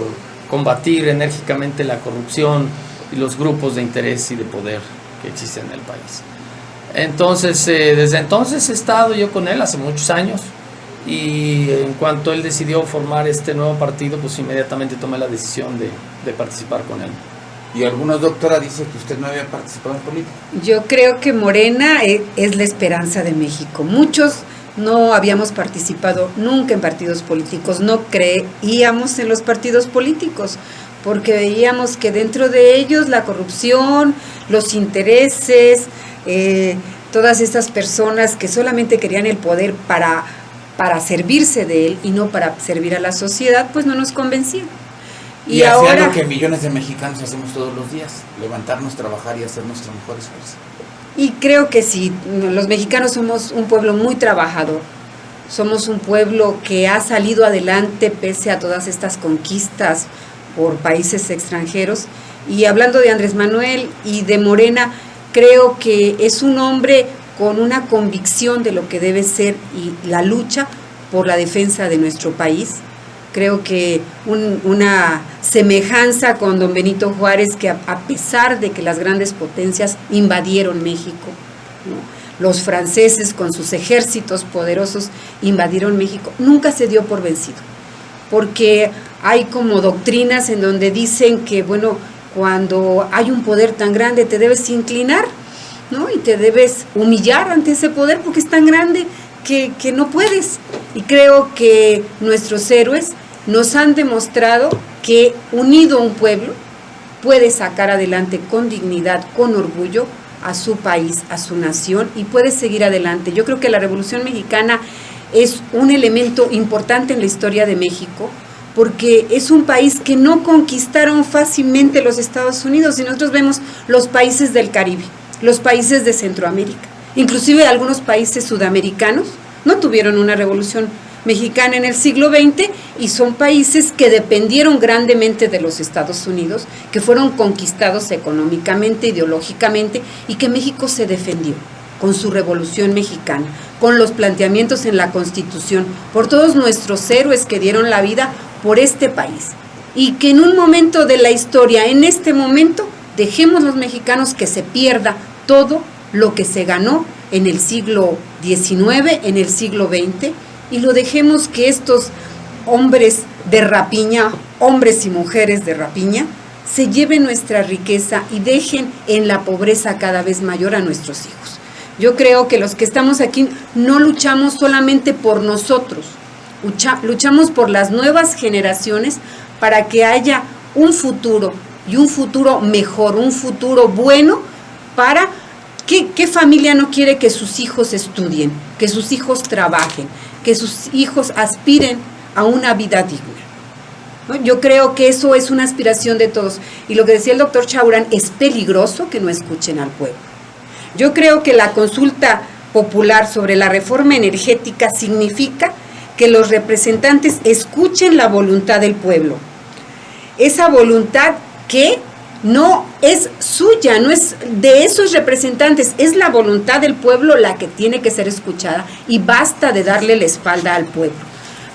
combatir enérgicamente la corrupción y los grupos de interés y de poder que existen en el país. Entonces, desde entonces he estado yo con él hace muchos años, y en cuanto él decidió formar este nuevo partido, pues inmediatamente tomé la decisión de participar con él. Y algunos, doctora, dicen que usted no había participado en política. Yo creo que Morena es la esperanza de México. Muchos no habíamos participado nunca en partidos políticos, no creíamos en los partidos políticos, porque veíamos que dentro de ellos la corrupción, los intereses, todas estas personas que solamente querían el poder para servirse de él y no para servir a la sociedad, pues no nos convencían. Y ahora lo que millones de mexicanos hacemos todos los días, levantarnos, trabajar y hacer nuestro mejor esfuerzo. Y creo que sí, los mexicanos somos un pueblo muy trabajador, somos un pueblo que ha salido adelante pese a todas estas conquistas por países extranjeros. Y hablando de Andrés Manuel y de Morena, creo que es un hombre con una convicción de lo que debe ser y la lucha por la defensa de nuestro país. Creo que una semejanza con don Benito Juárez, que a pesar de que las grandes potencias invadieron México, ¿no? Los franceses con sus ejércitos poderosos invadieron México, nunca se dio por vencido, porque hay como doctrinas en donde dicen que, bueno, cuando hay un poder tan grande te debes inclinar, ¿no? Y te debes humillar ante ese poder porque es tan grande que no puedes. Y creo que nuestros héroes nos han demostrado que unido un pueblo puede sacar adelante con dignidad, con orgullo a su país, a su nación, y puede seguir adelante. Yo creo que la Revolución Mexicana es un elemento importante en la historia de México, porque es un país que no conquistaron fácilmente los Estados Unidos. Y nosotros vemos los países del Caribe, los países de Centroamérica, inclusive algunos países sudamericanos, no tuvieron una revolución mexicana en el siglo XX, y son países que dependieron grandemente de los Estados Unidos, que fueron conquistados económicamente, ideológicamente, y que México se defendió con su Revolución Mexicana, con los planteamientos en la Constitución, por todos nuestros héroes que dieron la vida por este país. y que en un momento de la historia, en este momento, dejemos los mexicanos que se pierda todo lo que se ganó en el siglo XIX, en el siglo XX, y lo dejemos que estos hombres de rapiña, hombres y mujeres de rapiña, se lleven nuestra riqueza y dejen en la pobreza cada vez mayor a nuestros hijos. Yo creo que los que estamos aquí no luchamos solamente por nosotros, luchamos por las nuevas generaciones para que haya un futuro y un futuro mejor, un futuro bueno para... ¿Qué familia no quiere que sus hijos estudien, que sus hijos trabajen, que sus hijos aspiren a una vida digna? ¿No? Yo creo que eso es una aspiración de todos. Y lo que decía el doctor Chaurán, es peligroso que no escuchen al pueblo. Yo creo que la consulta popular sobre la reforma energética significa que los representantes escuchen la voluntad del pueblo. Esa voluntad que no es suya, no es de esos representantes, es la voluntad del pueblo la que tiene que ser escuchada y basta de darle la espalda al pueblo.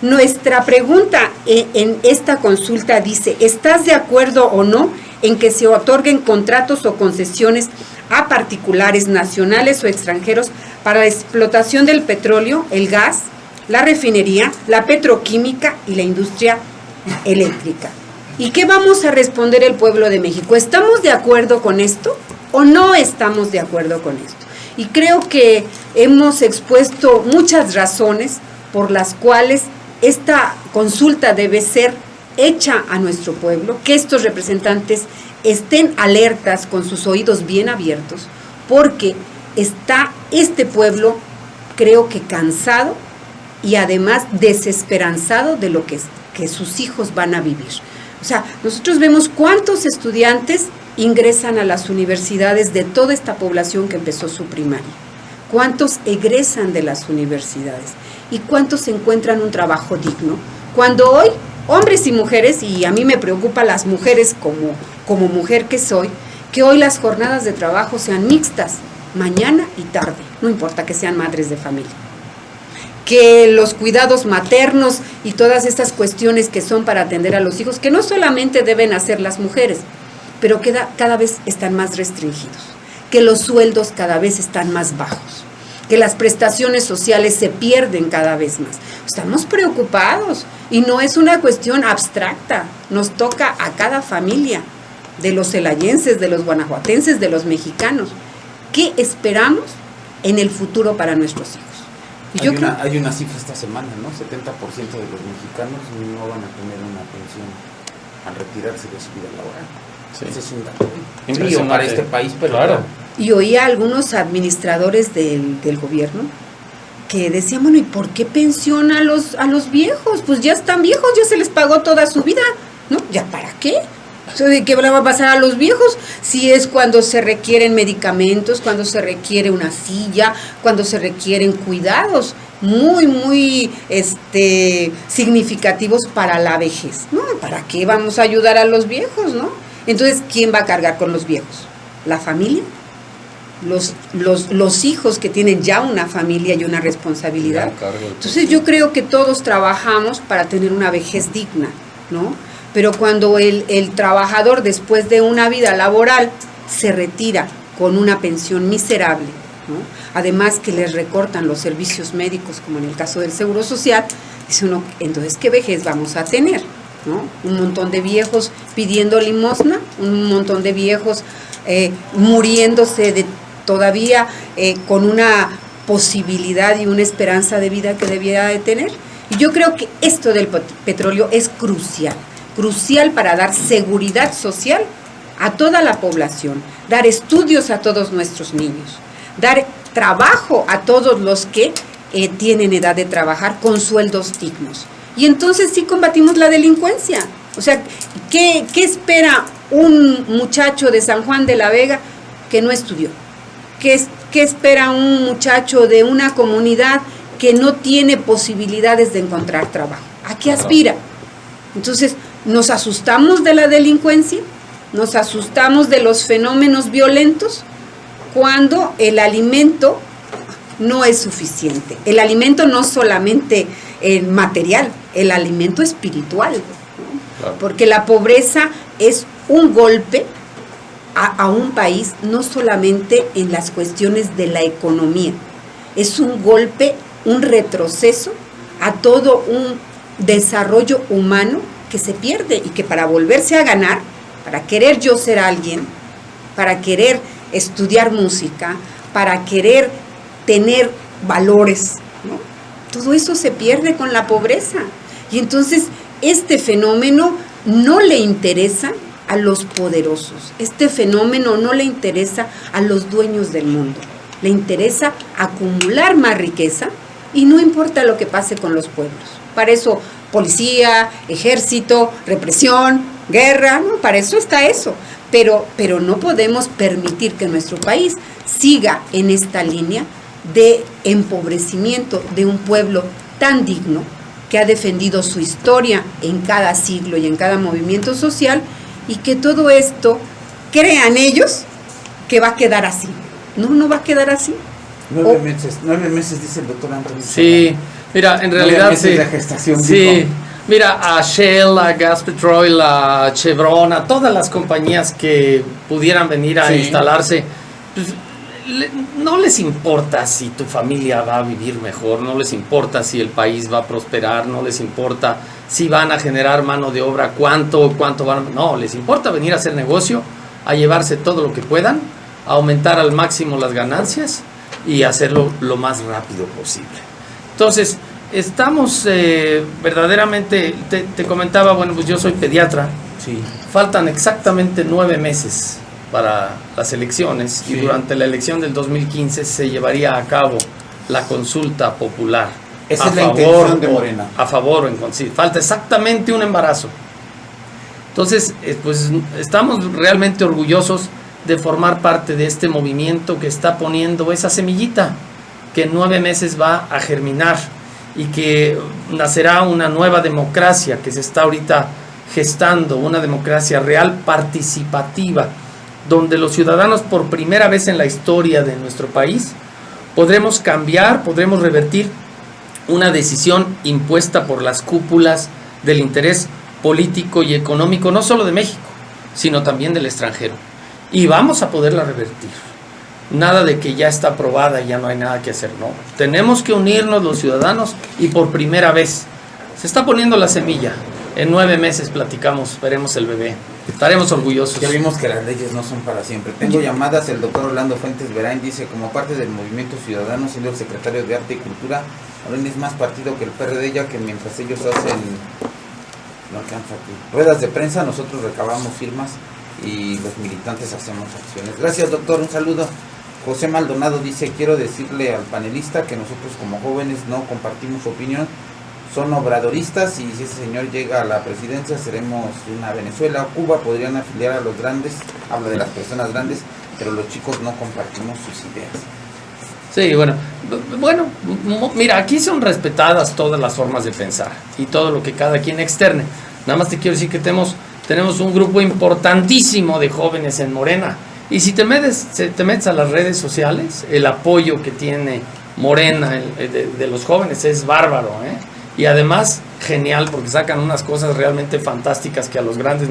Nuestra pregunta en esta consulta dice, ¿estás de acuerdo o no en que se otorguen contratos o concesiones a particulares nacionales o extranjeros para la explotación del petróleo, el gas, la refinería, la petroquímica y la industria eléctrica? ¿Y qué vamos a responder el pueblo de México? ¿Estamos de acuerdo con esto o no estamos de acuerdo con esto? Y creo que hemos expuesto muchas razones por las cuales esta consulta debe ser hecha a nuestro pueblo, que estos representantes estén alertas con sus oídos bien abiertos, porque está este pueblo, creo que cansado y además desesperanzado de lo que sus hijos van a vivir. O sea, nosotros vemos cuántos estudiantes ingresan a las universidades de toda esta población que empezó su primaria, cuántos egresan de las universidades y cuántos encuentran un trabajo digno, cuando hoy hombres y mujeres, y a mí me preocupa las mujeres como mujer que soy, que hoy las jornadas de trabajo sean mixtas, mañana y tarde, no importa que sean madres de familia, que los cuidados maternos y todas estas cuestiones que son para atender a los hijos, que no solamente deben hacer las mujeres, pero que cada vez están más restringidos, que los sueldos cada vez están más bajos, que las prestaciones sociales se pierden cada vez más. Estamos preocupados y no es una cuestión abstracta, nos toca a cada familia, de los celayenses, de los guanajuatenses, de los mexicanos. ¿Qué esperamos en el futuro para nuestros hijos? Y hay una cifra esta semana, ¿no? 70% de los mexicanos no van a tener una pensión al retirarse de su vida laboral. Sí. Ese es un dato frío para este país, pero claro. Y oía a algunos administradores del gobierno que decían, bueno, ¿y por qué pensiona a los viejos? Pues ya están viejos, ya se les pagó toda su vida, ¿no? ¿Ya para qué? ¿Qué va a pasar a los viejos? Si es cuando se requieren medicamentos, cuando se requiere una silla, cuando se requieren cuidados muy significativos para la vejez. No, ¿para qué vamos a ayudar a los viejos, no? Entonces, ¿quién va a cargar con los viejos? ¿La familia? Los hijos que tienen ya una familia y una responsabilidad. Entonces, yo creo que todos trabajamos para tener una vejez digna, ¿no? Pero cuando el trabajador, después de una vida laboral, se retira con una pensión miserable, ¿no? Además que les recortan los servicios médicos, como en el caso del Seguro Social, dice uno, entonces, ¿qué vejez vamos a tener? ¿No? Un montón de viejos pidiendo limosna, un montón de viejos muriéndose todavía con una posibilidad y una esperanza de vida que debiera de tener. Y yo creo que esto del petróleo es crucial para dar seguridad social a toda la población, dar estudios a todos nuestros niños, dar trabajo a todos los que tienen edad de trabajar con sueldos dignos. Y entonces sí combatimos la delincuencia. O sea, ¿qué espera un muchacho de San Juan de la Vega que no estudió? ¿Qué espera un muchacho de una comunidad que no tiene posibilidades de encontrar trabajo? ¿A qué aspira? Entonces, nos asustamos de la delincuencia, nos asustamos de los fenómenos violentos cuando el alimento no es suficiente. El alimento no solamente material, el alimento espiritual, ¿no? Claro. Porque la pobreza es un golpe a un país, no solamente en las cuestiones de la economía, es un golpe, un retroceso a todo un desarrollo humano que se pierde y que para volverse a ganar, para querer yo ser alguien, para querer estudiar música, para querer tener valores, ¿no? Todo eso se pierde con la pobreza. Y entonces este fenómeno no le interesa a los poderosos, este fenómeno no le interesa a los dueños del mundo, le interesa acumular más riqueza y no importa lo que pase con los pueblos. Para eso policía, ejército, represión, guerra, ¿no? Para eso está eso. Pero no podemos permitir que nuestro país siga en esta línea de empobrecimiento de un pueblo tan digno que ha defendido su historia en cada siglo y en cada movimiento social, y que todo esto crean ellos que va a quedar así. No va a quedar así. 9 meses dice el doctor Antonio. Sí, mira, en realidad 9 meses sí. de gestación, Sí, dijo. mira, a Shell, a Gazpetrol, a Chevron, a todas las compañías que pudieran venir a Sí. instalarse, pues, no les importa si tu familia va a vivir mejor, no les importa si el país va a prosperar, no les importa si van a generar mano de obra, cuánto van a... No, les importa venir a hacer negocio, a llevarse todo lo que puedan, a aumentar al máximo las ganancias y hacerlo lo más rápido posible. Entonces, estamos verdaderamente, te comentaba, bueno, pues yo soy pediatra, Sí. faltan exactamente 9 meses para las elecciones, Sí. y durante la elección del 2015 se llevaría a cabo la consulta popular. Esa es la intención de Morena. A favor o en contra. Sí, falta exactamente un embarazo. Entonces, pues estamos realmente orgullosos de formar parte de este movimiento que está poniendo esa semillita que en 9 meses va a germinar y que nacerá una nueva democracia que se está ahorita gestando, una democracia real participativa, donde los ciudadanos por primera vez en la historia de nuestro país podremos cambiar, podremos revertir una decisión impuesta por las cúpulas del interés político y económico, no solo de México, sino también del extranjero. Y vamos a poderla revertir. Nada de que ya está aprobada y ya no hay nada que hacer, no. Tenemos que unirnos los ciudadanos y por primera vez se está poniendo la semilla. En 9 meses platicamos, veremos el bebé. Estaremos orgullosos. Ya vimos que las leyes no son para siempre. Tengo llamadas, el doctor Orlando Fuentes Verain dice, como parte del Movimiento Ciudadano, siendo el secretario de Arte y Cultura, Morena es más partido que el PRD, ya que mientras ellos hacen, no alcanza aquí, ruedas de prensa, nosotros recabamos firmas y los militantes hacemos acciones. Gracias, doctor, un saludo. José Maldonado dice, quiero decirle al panelista que nosotros como jóvenes no compartimos su opinión, son obradoristas, y si ese señor llega a la presidencia seremos una Venezuela o Cuba, podrían afiliar a los grandes, habla de las personas grandes, pero los chicos no compartimos sus ideas. Sí, bueno, mira, aquí son respetadas todas las formas de pensar y todo lo que cada quien externe. Nada más te quiero decir que tenemos un grupo importantísimo de jóvenes en Morena, y si te metes a las redes sociales, el apoyo que tiene Morena de los jóvenes es bárbaro, ¿eh? Y además genial, porque sacan unas cosas realmente fantásticas que a los grandes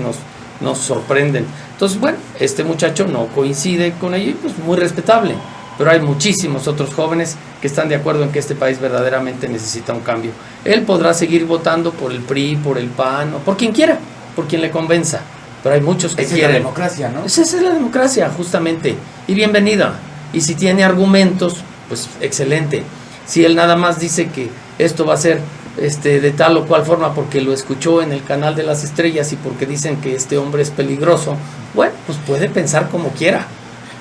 nos sorprenden. Entonces, bueno, este muchacho no coincide con ello, pues muy respetable, pero hay muchísimos otros jóvenes que están de acuerdo en que este país verdaderamente necesita un cambio. Él podrá seguir votando por el PRI, por el PAN, o por quien quiera, por quien le convenza, pero hay muchos que Esa quieren. es la democracia, ¿no? Esa es la democracia, justamente, y bienvenida. Y si tiene argumentos, pues excelente. Si él nada más dice que esto va a ser de tal o cual forma porque lo escuchó en el canal de las estrellas y porque dicen que este hombre es peligroso, bueno, pues puede pensar como quiera.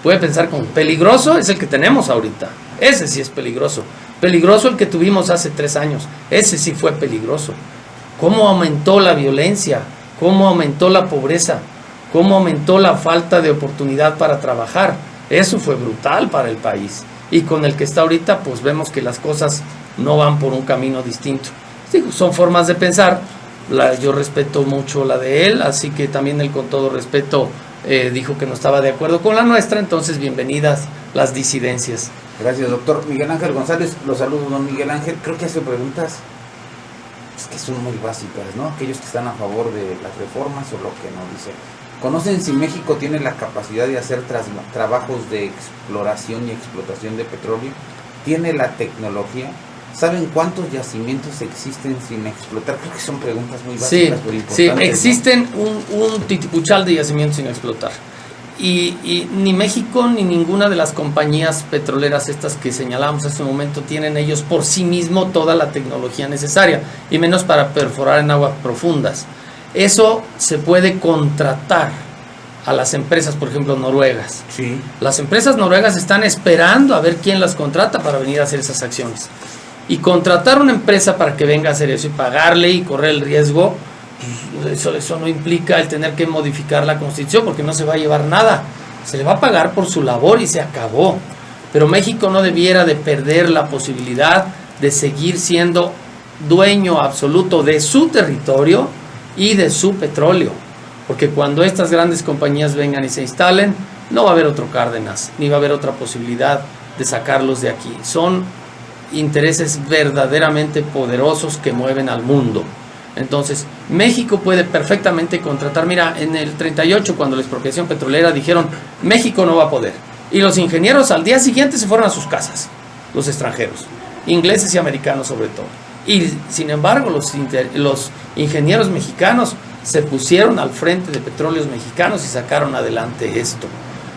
Puede pensar como peligroso es el que tenemos ahorita. Ese sí es peligroso. Peligroso el que tuvimos hace 3 años. Ese sí fue peligroso. ¿Cómo aumentó la violencia? ¿Cómo aumentó la pobreza? ¿Cómo aumentó la falta de oportunidad para trabajar? Eso fue brutal para el país. Y con el que está ahorita, pues vemos que las cosas no van por un camino distinto. Digo, son formas de pensar. Yo respeto mucho la de él, así que también él, con todo respeto, dijo que no estaba de acuerdo con la nuestra. Entonces, bienvenidas las disidencias. Gracias, doctor. Miguel Ángel González, los saludo, don Miguel Ángel. Creo que hace preguntas. es que son muy básicas, ¿no? Aquellos que están a favor de las reformas o lo que no dice. ¿Conocen si México tiene la capacidad de hacer trabajos de exploración y explotación de petróleo? ¿Tiene la tecnología? ¿Saben cuántos yacimientos existen sin explotar? Creo que son preguntas muy básicas, pero importantes. Sí, existen un titipuchal de yacimientos sin explotar. Y ni México ni ninguna de las compañías petroleras estas que señalamos en este momento tienen ellos por sí mismo toda la tecnología necesaria, y menos para perforar en aguas profundas. Eso se puede contratar a las empresas, por ejemplo, noruegas. Sí. Las empresas noruegas están esperando a ver quién las contrata para venir a hacer esas acciones. Y contratar una empresa para que venga a hacer eso y pagarle y correr el riesgo, eso no implica el tener que modificar la Constitución, porque no se va a llevar nada. Se le va a pagar por su labor y se acabó. Pero México no debiera de perder la posibilidad de seguir siendo dueño absoluto de su territorio y de su petróleo, porque cuando estas grandes compañías vengan y se instalen, no va a haber otro Cárdenas, ni va a haber otra posibilidad de sacarlos de aquí. Son intereses verdaderamente poderosos que mueven al mundo. Entonces, México puede perfectamente contratar. Mira, en el 38, cuando la expropiación petrolera, dijeron, México no va a poder. Y los ingenieros al día siguiente se fueron a sus casas, los extranjeros, ingleses y americanos sobre todo. Y sin embargo, los ingenieros mexicanos se pusieron al frente de Petróleos Mexicanos y sacaron adelante esto.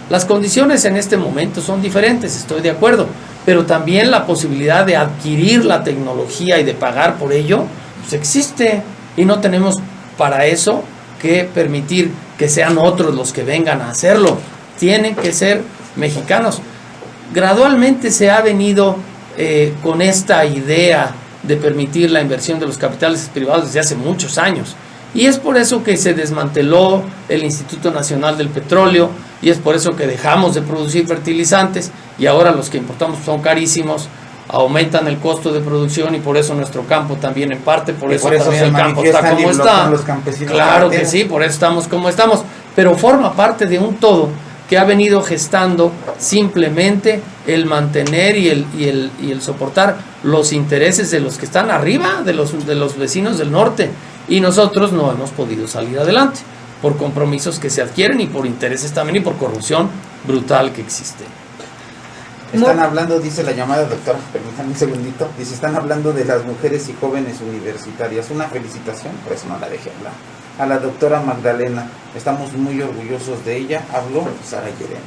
Las condiciones en este momento son diferentes, estoy de acuerdo, pero también la posibilidad de adquirir la tecnología y de pagar por ello, pues existe, y no tenemos para eso que permitir que sean otros los que vengan a hacerlo. Tienen que ser mexicanos. Gradualmente se ha venido con esta idea de permitir la inversión de los capitales privados desde hace muchos años. Y es por eso que se desmanteló el Instituto Nacional del Petróleo, y es por eso que dejamos de producir fertilizantes, y ahora los que importamos son carísimos, aumentan el costo de producción, y por eso nuestro campo también en parte, por eso también el campo está como está. Claro que sí, por eso estamos como estamos, pero forma parte de un todo que ha venido gestando simplemente el mantener y el soportar los intereses de los que están arriba, de los vecinos del norte, y nosotros no hemos podido salir adelante por compromisos que se adquieren y por intereses también y por corrupción brutal que existe. Están hablando, dice la llamada, doctora, permítanme un segundito, dice, están hablando de las mujeres y jóvenes universitarias. Una felicitación, por eso no la dejé hablar, a la doctora Magdalena, estamos muy orgullosos de ella. Habló Sara Llerena.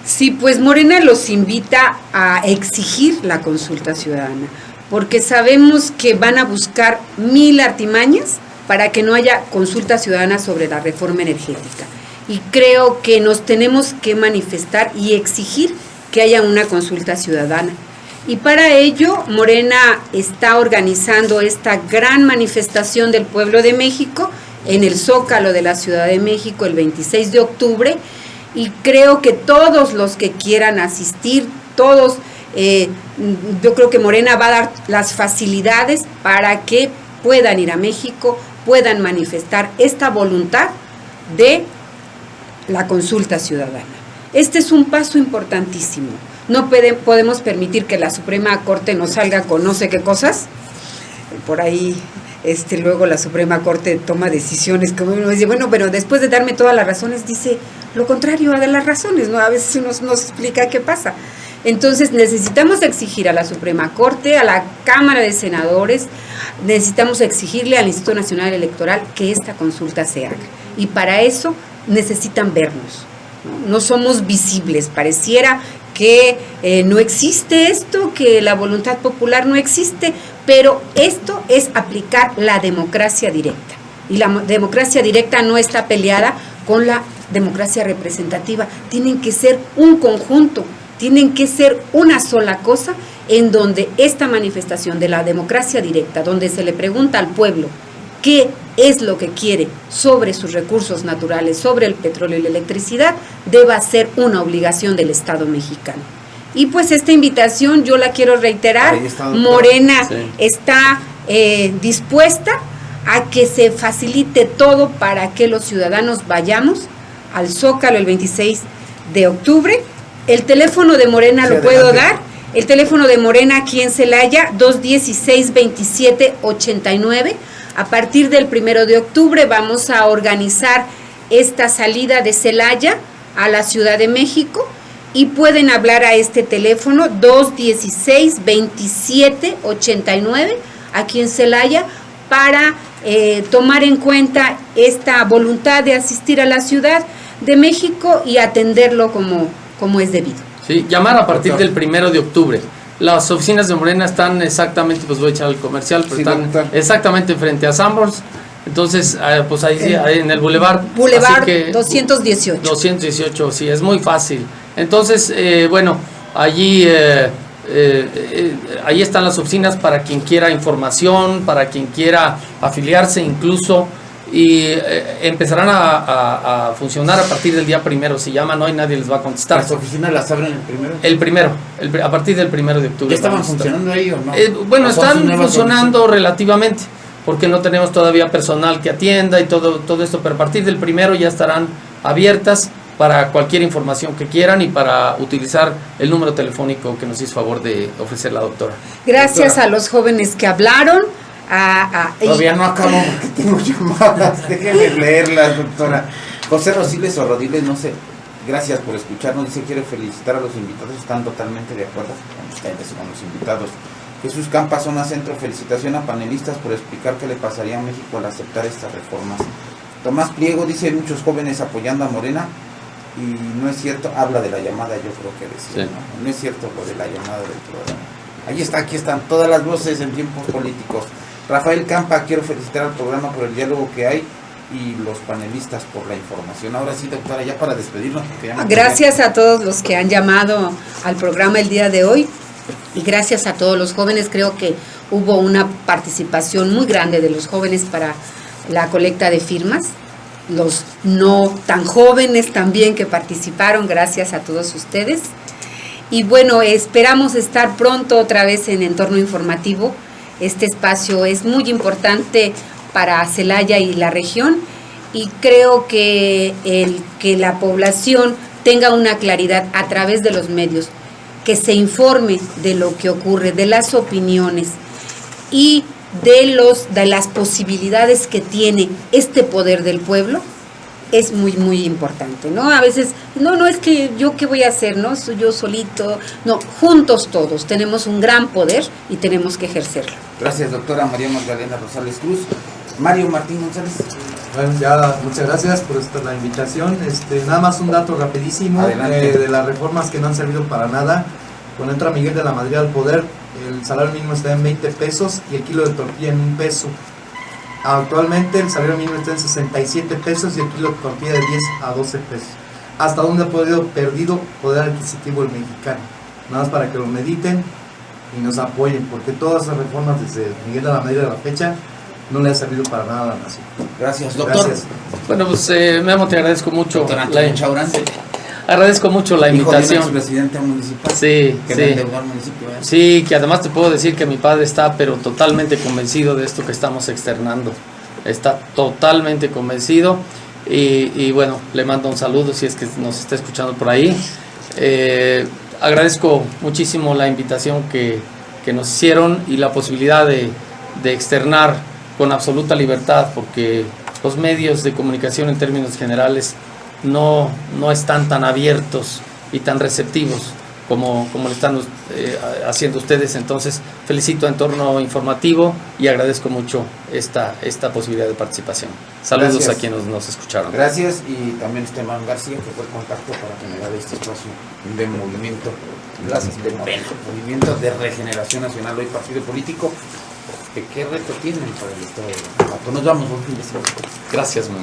Sí, pues Morena los invita a exigir la consulta ciudadana, porque sabemos que van a buscar 1000 artimañas para que no haya consulta ciudadana sobre la reforma energética. Y creo que nos tenemos que manifestar y exigir que haya una consulta ciudadana. Y para ello, Morena está organizando esta gran manifestación del pueblo de México en el Zócalo de la Ciudad de México el 26 de octubre. Y creo que todos los que quieran asistir, todos, yo creo que Morena va a dar las facilidades para que puedan ir a México, puedan manifestar esta voluntad de la consulta ciudadana. Este es un paso importantísimo. No podemos permitir que la Suprema Corte nos salga con no sé qué cosas. Por ahí luego la Suprema Corte toma decisiones como uno dice, bueno, pero después de darme todas las razones dice lo contrario de las razones, ¿no? A veces nos explica qué pasa. Entonces necesitamos exigir a la Suprema Corte, a la Cámara de Senadores, necesitamos exigirle al Instituto Nacional Electoral que esta consulta se haga. Y para eso necesitan vernos, no somos visibles, pareciera que no existe esto, que la voluntad popular no existe, pero esto es aplicar la democracia directa, y la democracia directa no está peleada con la democracia representativa, tienen que ser un conjunto, tienen que ser una sola cosa, en donde esta manifestación de la democracia directa, donde se le pregunta al pueblo qué es lo que quiere sobre sus recursos naturales, sobre el petróleo y la electricidad, deba ser una obligación del Estado mexicano. Y pues esta invitación yo la quiero reiterar, Morena está dispuesta a que se facilite todo para que los ciudadanos vayamos al Zócalo el 26 de octubre. El teléfono de Morena lo puedo dar, El teléfono de Morena aquí en Celaya, 216-2789. A partir del 1 de octubre vamos a organizar esta salida de Celaya a la Ciudad de México y pueden hablar a este teléfono 216-2789 aquí en Celaya para tomar en cuenta esta voluntad de asistir a la Ciudad de México y atenderlo como es debido. Sí, llamar a partir del 1 de octubre. Las oficinas de Morena están exactamente, pues voy a echar el comercial, pero Sí, están doctor. exactamente frente a Sanborns. Entonces, pues ahí sí, ahí en el Boulevard. Boulevard Así que, 218. 218, sí, es muy fácil. Entonces, bueno, allí ahí están las oficinas para quien quiera información, para quien quiera afiliarse incluso. Y empezarán a funcionar a partir del día 1. Si llaman hoy nadie les va a contestar. ¿Las oficinas las abren el primero? A partir del 1 de octubre. ¿Ya estaban vamos a estar. funcionando ahí o no? Bueno, ¿O son sus están nuevas funcionando relativamente, porque no tenemos todavía personal que atienda y todo esto, pero a partir del 1 ya estarán abiertas para cualquier información que quieran y para utilizar el número telefónico que nos hizo favor de ofrecer la doctora. Gracias Doctora. a los jóvenes que hablaron. Todavía no acabo porque tengo llamadas. Déjenme leerlas, doctora. José Rosiles o Rodiles, no sé. Gracias por escucharnos. Dice, quiere felicitar a los invitados. Están totalmente de acuerdo con ustedes, con los invitados. Jesús Campa, Zona Centro. Felicitación a panelistas por explicar qué le pasaría a México al aceptar estas reformas. Tomás Pliego dice, muchos jóvenes apoyando a Morena. Y no es cierto, habla de la llamada, yo creo que decía, Sí. ¿no? No es cierto lo de la llamada del programa. Ahí está, aquí están todas las voces en tiempos políticos. Rafael Campa, quiero felicitar al programa por el diálogo que hay y los panelistas por la información. Ahora sí, doctora, ya para despedirnos. Porque ya me Gracias a todos los que han llamado al programa el día de hoy y gracias a todos los jóvenes. Creo que hubo una participación muy grande de los jóvenes para la colecta de firmas. Los no tan jóvenes también que participaron, gracias a todos ustedes. Y bueno, esperamos estar pronto otra vez en Entorno Informativo. Este espacio es muy importante para Celaya y la región y creo que que la población tenga una claridad a través de los medios, que se informe de lo que ocurre, de las opiniones y de las posibilidades que tiene este poder del pueblo. Es muy, muy importante, ¿no? A veces, no es que yo qué voy a hacer, ¿no? Soy yo solito. No, juntos todos tenemos un gran poder y tenemos que ejercerlo. Gracias, doctora María Magdalena Rosales Cruz. Mario Martín González. Bueno, ya muchas gracias por la invitación. Nada más un dato rapidísimo de las reformas que no han servido para nada. Cuando entra Miguel de la Madrid al poder, el salario mínimo está en 20 pesos y el kilo de tortilla en $1. Actualmente el salario mínimo está en 67 pesos y el kilo de tortilla de 10 a 12 pesos. ¿Hasta dónde ha perdido poder adquisitivo el mexicano? Nada más para que lo mediten y nos apoyen, porque todas las reformas desde Miguel de la Madrid a la fecha no le ha servido para nada a la nación. Gracias, doctor. Gracias. Bueno, pues Memo, te agradezco mucho. Doctor Antonio Chaurán, Agradezco mucho la hijo de un invitación. expresidente municipal. Sí, Que sí. me endeudó al municipio. Sí, que además te puedo decir que mi padre está pero totalmente convencido de esto que estamos externando. Está totalmente convencido y bueno, le mando un saludo si es que nos está escuchando por ahí. Agradezco muchísimo la invitación que nos hicieron y la posibilidad de externar con absoluta libertad, porque los medios de comunicación en términos generales no están tan abiertos y tan receptivos como lo están haciendo ustedes. Entonces felicito a Entorno Informativo y agradezco mucho esta posibilidad de participación. Saludos. Gracias. A quienes nos escucharon. Gracias, y también Esteban García, que fue el contacto para generar este espacio de movimiento. Gracias, de Morena, Movimiento de Regeneración Nacional, hoy partido político. ¿Qué reto tienen para el Estado de Guanajuato? Nos vamos, buen fin de semana. Gracias, man.